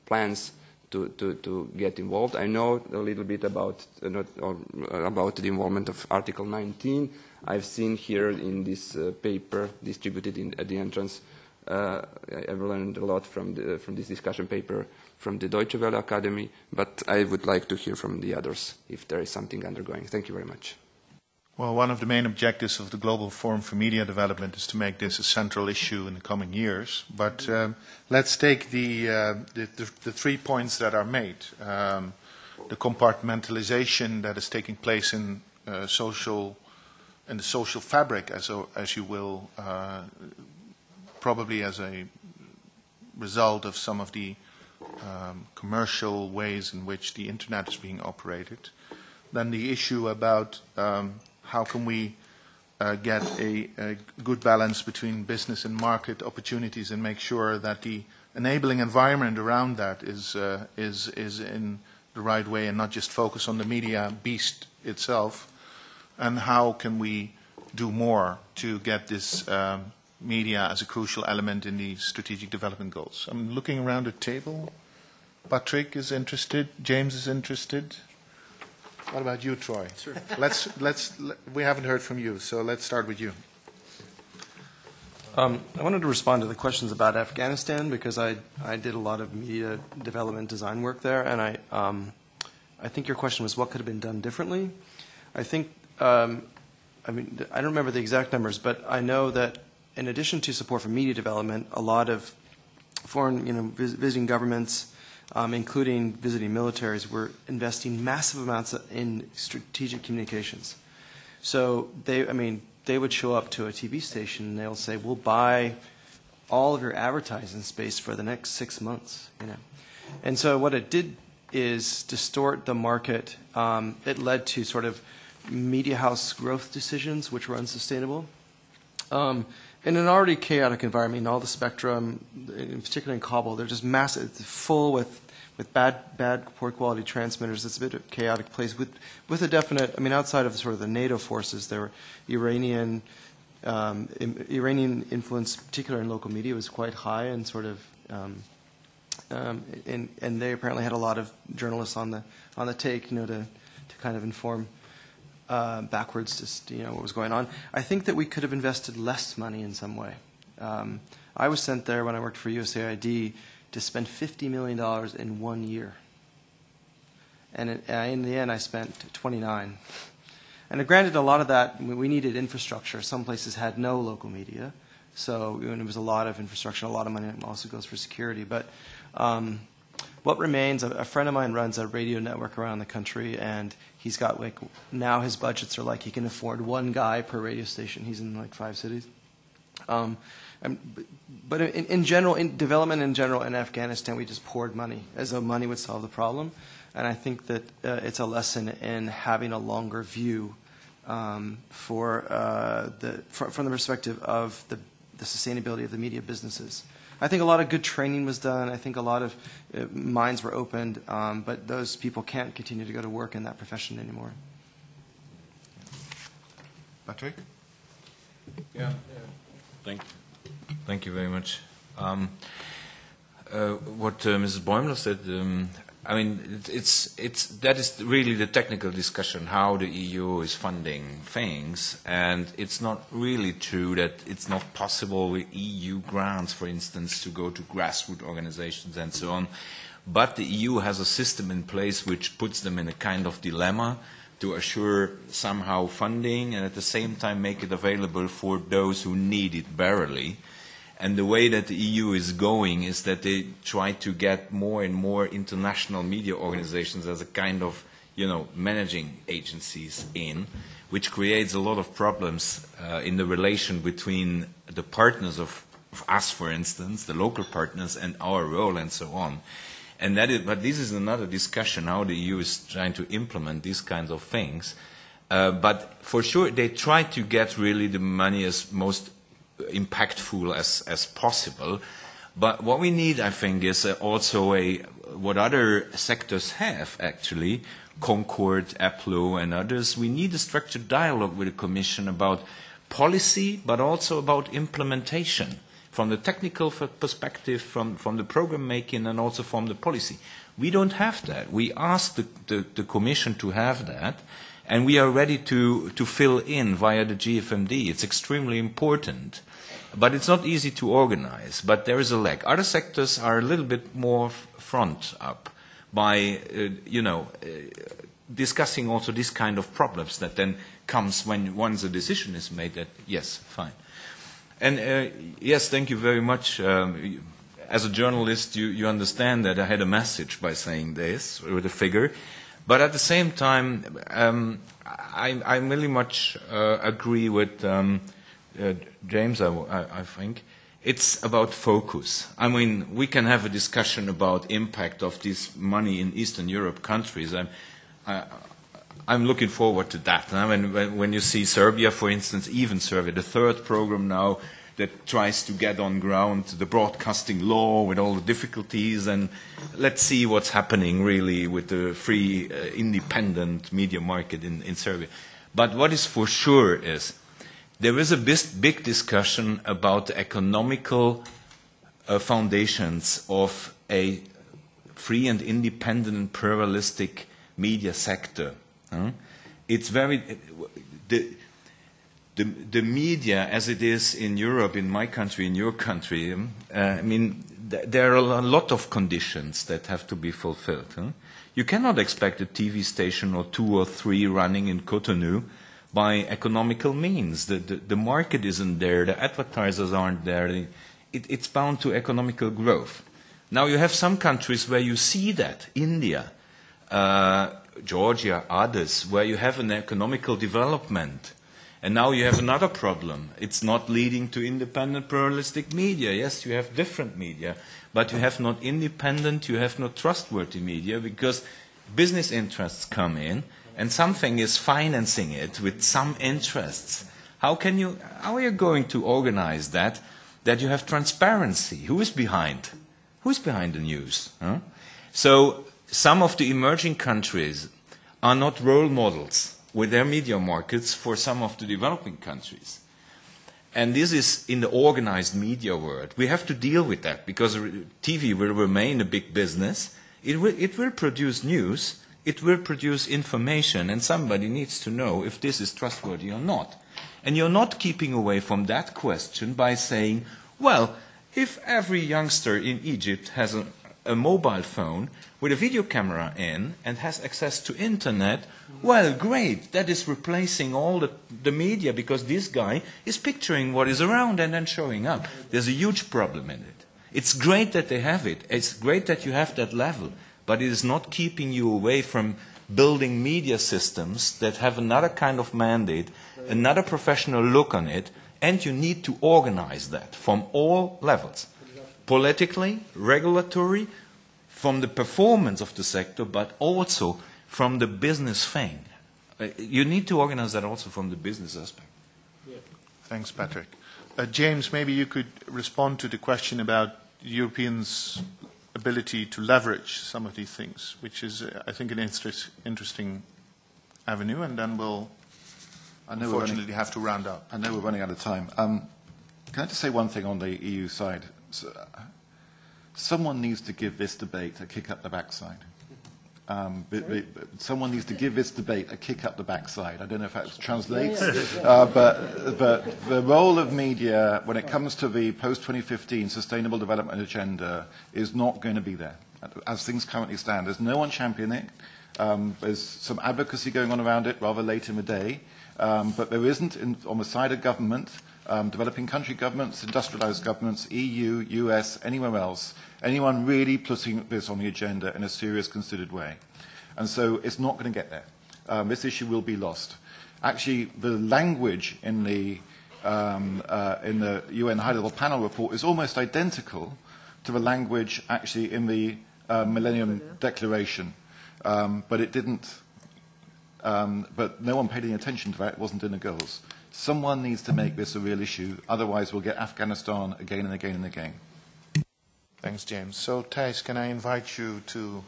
plans to get involved? I know a little bit about the involvement of Article 19. I've seen here in this paper distributed at the entrance. I've learned a lot from this discussion paper from the Deutsche Welle Akademie, but I would like to hear from the others if there is something undergoing. Thank you very much. Well, one of the main objectives of the Global Forum for Media Development is to make this a central issue in the coming years. But let's take the 3 points that are made. The compartmentalization that is taking place in the social fabric, as you will, probably as a result of some of the commercial ways in which the internet is being operated. Then the issue about how can we get a good balance between business and market opportunities and make sure that the enabling environment around that is in the right way and not just focus on the media beast itself. And how can we do more to get this media as a crucial element in the strategic development goals? I'm looking around the table. Patrick is interested. James is interested. What about you, Troy? Sure. We haven't heard from you, so let's start with you. I wanted to respond to the questions about Afghanistan because I did a lot of media development design work there, and I think your question was what could have been done differently. I think, I don't remember the exact numbers, but I know that in addition to support for media development, a lot of foreign, visiting governments, including visiting militaries, were investing massive amounts in strategic communications. So they would show up to a TV station and they'll say, "We'll buy all of your advertising space for the next 6 months." And so what it did is distort the market. It led to sort of media house growth decisions, which were unsustainable. In an already chaotic environment, in all the spectrum, in particular in Kabul, they're just massive, it's full with bad, poor quality transmitters. It's a bit of a chaotic place with a definite, outside of sort of the NATO forces, there were Iranian influence, particularly in local media, was quite high and sort of, and they apparently had a lot of journalists on the take, to kind of inform backwards just what was going on. I think that we could have invested less money in some way. I was sent there when I worked for USAID to spend $50 million in 1 year. And in the end, I spent 29. And granted, a lot of that, we needed infrastructure. Some places had no local media. So it was a lot of infrastructure, a lot of money also goes for security. But what remains, a friend of mine runs a radio network around the country, and he's got now his budgets are he can afford 1 guy per radio station. He's in 5 cities. But in general, in development in general in Afghanistan, we just poured money as though money would solve the problem. And I think that it's a lesson in having a longer view from the perspective of the sustainability of the media businesses. I think a lot of good training was done. I think a lot of minds were opened, but those people can't continue to go to work in that profession anymore. Patrick? Yeah. Thank you very much. What Mrs. Bäumler said, that is really the technical discussion, how the EU is funding things, and it's not really true that it's not possible with EU grants, for instance, to go to grassroots organizations and so on. But the EU has a system in place which puts them in a kind of dilemma to assure somehow funding and at the same time make it available for those who need it barely. And the way that the EU is going is that they try to get more and more international media organizations as a kind of, managing agencies in, which creates a lot of problems in the relation between the partners of us, for instance, the local partners, and our role and so on. And but this is another discussion, how the EU is trying to implement these kinds of things. But for sure, they try to get really the money as most impactful as possible. But what we need, I think, is also what other sectors have, actually, Concord, APLO, and others. We need a structured dialogue with the Commission about policy, but also about implementation, from the technical perspective, from the program making, and also from the policy. We don't have that. We asked the Commission to have that, and we are ready to fill in via the GFMD. It's extremely important. But it's not easy to organize, but there is a lack. Other sectors are a little bit more front up by, discussing also this kind of problems that then comes when once a decision is made that, yes, fine. And yes, thank you very much. As a journalist, you understand that I had a message by saying this with a figure. But at the same time, I really much agree with James, I think. It's about focus. I mean, we can have a discussion about impact of this money in Eastern Europe countries. I'm looking forward to that. When you see Serbia, for instance, even Serbia, the third program now that tries to get on ground the broadcasting law with all the difficulties, and let's see what's happening really with the free, independent media market in Serbia. But what is for sure is there is a big discussion about the economical foundations of a free and independent and pluralistic media sector. It's very the media as it is in Europe, in my country, in your country. I mean, there are a lot of conditions that have to be fulfilled. You cannot expect a TV station or 2 or 3 running in Cotonou by economical means. The market isn't there, the advertisers aren't there, it's bound to economical growth. Now you have some countries where you see that, India, Georgia, others, where you have an economical development. And now you have another problem. It's not leading to independent pluralistic media. Yes, you have different media, but you have not independent, you have not trustworthy media, because business interests come in, and something is financing it with some interests. How are you going to organize that you have transparency? Who is behind? Who's behind the news? So some of the emerging countries are not role models with their media markets for some of the developing countries. And this is in the organized media world. We have to deal with that because TV will remain a big business. It will produce news. It will produce information, and somebody needs to know if this is trustworthy or not. And you're not keeping away from that question by saying, well, if every youngster in Egypt has a mobile phone with a video camera in and has access to internet, well, great, that is replacing all the media because this guy is picturing what is around and then showing up. There's a huge problem in it. It's great that they have it. It's great that you have that level. But it is not keeping you away from building media systems that have another kind of mandate, another professional look on it, and you need to organize that from all levels. Politically, regulatory, from the performance of the sector, but also from the business thing. You need to organize that also from the business aspect. Thanks, Patrick. James, maybe you could respond to the question about Europeans' ability to leverage some of these things, which is, I think, an interesting avenue, and then we'll unfortunately have to round up. I know we're running out of time. Can I just say one thing on the EU side? Someone needs to give this debate a kick up the backside. Someone needs to give this debate a kick up the backside. I don't know if that translates, but the role of media when it comes to the post-2015 Sustainable Development Agenda is not going to be there. As things currently stand, there's no one championing it. There's some advocacy going on around it rather late in the day, but there isn't on the side of government, developing country governments, industrialized governments, EU, US, anywhere else, anyone really putting this on the agenda in a serious, considered way. And so it's not going to get there. This issue will be lost. Actually, the language in the UN High-Level Panel report is almost identical to the language actually in the Millennium Declaration. But it didn't, but no one paid any attention to that. It wasn't in the goals. Someone needs to make this a real issue. Otherwise, we'll get Afghanistan again and again and again. Thanks, James. So, Thijs, can I invite you to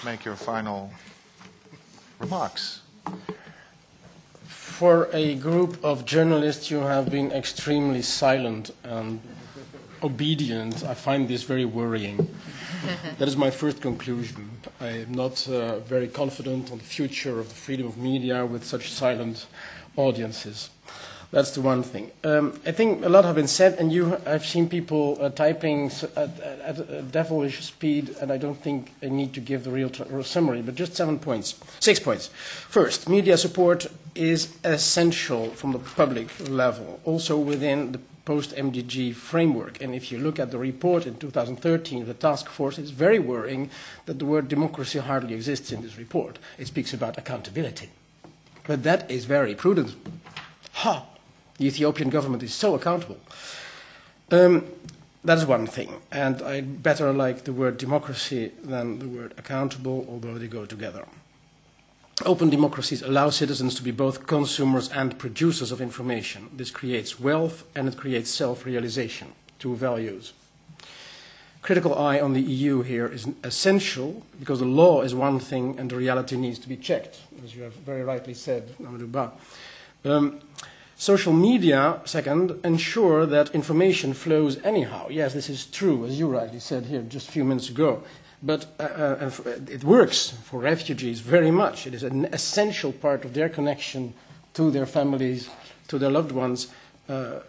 make your final remarks? For a group of journalists, you have been extremely silent and obedient. I find this very worrying. That is my first conclusion. I am not very confident on the future of the freedom of media with such silent audiences. That's the one thing. I think a lot have been said, and I've seen people typing at a devilish speed, and I don't think I need to give the real summary, but just 6 points. First, media support is essential from the public level, also within the post-MDG framework. And if you look at the report in 2013 of the task force, it's very worrying that the word democracy hardly exists in this report. It speaks about accountability. But that is very prudent. Ha! The Ethiopian government is so accountable. That is one thing. And I better like the word democracy than the word accountable, although they go together. Open democracies allow citizens to be both consumers and producers of information. This creates wealth and it creates self-realization, 2 values. Critical eye on the EU here is essential because the law is one thing and the reality needs to be checked, as you have very rightly said, Amadou. Social media, second, ensure that information flows anyhow. Yes, this is true, as you rightly said here just a few minutes ago. But it works for refugees very much. It is an essential part of their connection to their families, to their loved ones. But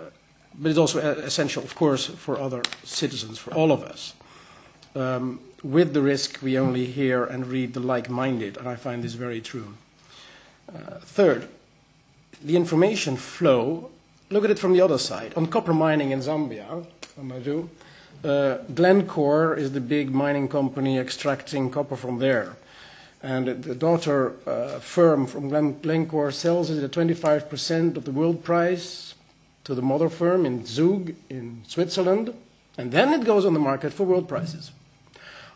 it's also essential, of course, for other citizens, for all of us. With the risk we only hear and read the like-minded, and I find this very true. Third, the information flow, look at it from the other side. On copper mining in Zambia, Amadou, Glencore is the big mining company extracting copper from there. And the daughter firm from Glencore sells it at 25% of the world price to the mother firm in Zug in Switzerland. And then it goes on the market for world prices.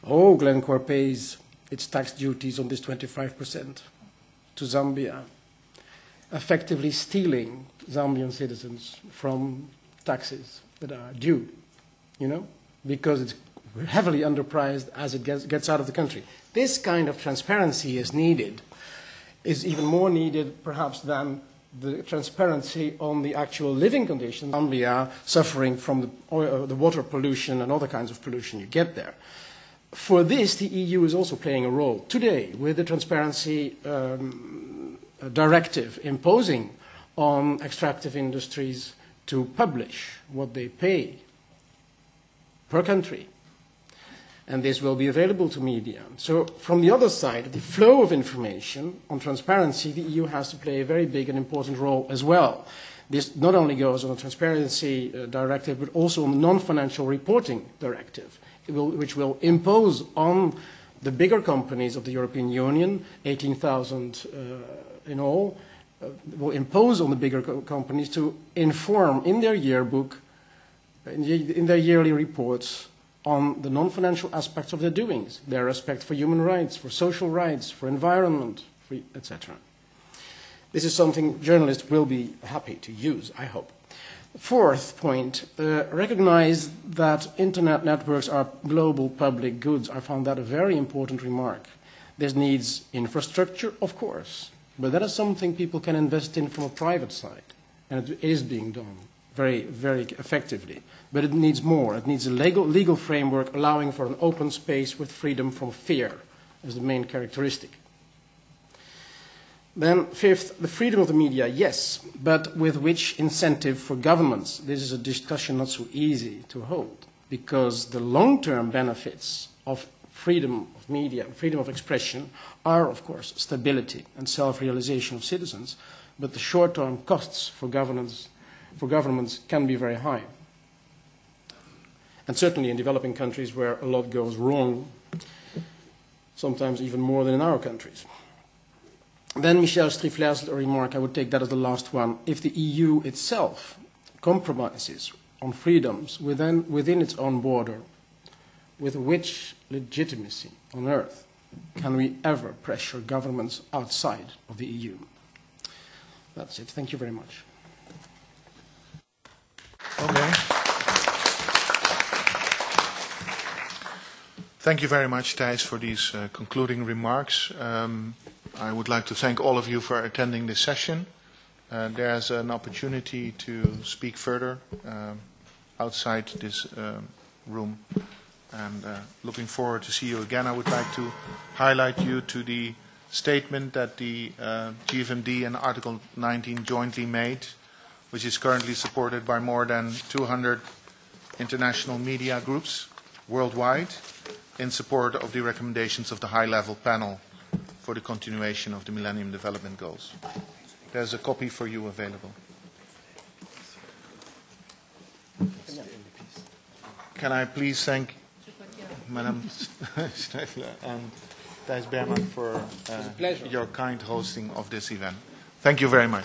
Oh, Glencore pays its tax duties on this 25% to Zambia, effectively stealing Zambian citizens from taxes that are due, because it's heavily underpriced as it gets out of the country. This kind of transparency is needed, is even more needed perhaps than the transparency on the actual living conditions. Zambia suffering from the water pollution and other kinds of pollution you get there. For this, the EU is also playing a role today with the transparency directive imposing on extractive industries to publish what they pay per country. And this will be available to media. So from the other side, the flow of information on transparency, the EU has to play a very big and important role as well. This not only goes on the transparency directive, but also on the non-financial reporting directive, which will impose on the bigger companies of the European Union, 18,000 in all, will impose on the bigger companies to inform in their yearbook, in their yearly reports, on the non-financial aspects of their doings, their respect for human rights, for social rights, for environment, etc. This is something journalists will be happy to use, I hope. Fourth point, recognize that internet networks are global public goods. I found that a very important remark. This needs infrastructure, of course, but that is something people can invest in from a private side, and it is being done very, very effectively. But it needs more. It needs a legal framework allowing for an open space with freedom from fear as the main characteristic. Then fifth, the freedom of the media, yes, but with which incentive for governments? This is a discussion not so easy to hold, because the long-term benefits of freedom of media, freedom of expression, are, of course, stability and self-realization of citizens, but the short-term costs for governments can be very high. And certainly in developing countries where a lot goes wrong, sometimes even more than in our countries. Then Michèle STRIFFLER's remark, I would take that as the last one. If the EU itself compromises on freedoms within its own border, with which legitimacy on earth can we ever pressure governments outside of the EU? That's it. Thank you very much. Okay. Thank you very much, Thijs, for these concluding remarks. I would like to thank all of you for attending this session. There's an opportunity to speak further outside this room. And looking forward to see you again. I would like to highlight you to the statement that the GFMD and Article 19 jointly made, which is currently supported by more than 200 international media groups worldwide in support of the recommendations of the high-level panel for the continuation of the Millennium Development Goals. There's a copy for you available. Can I please thank Madam STRIFFLER and Thijs Berman for your kind hosting of this event. Thank you very much.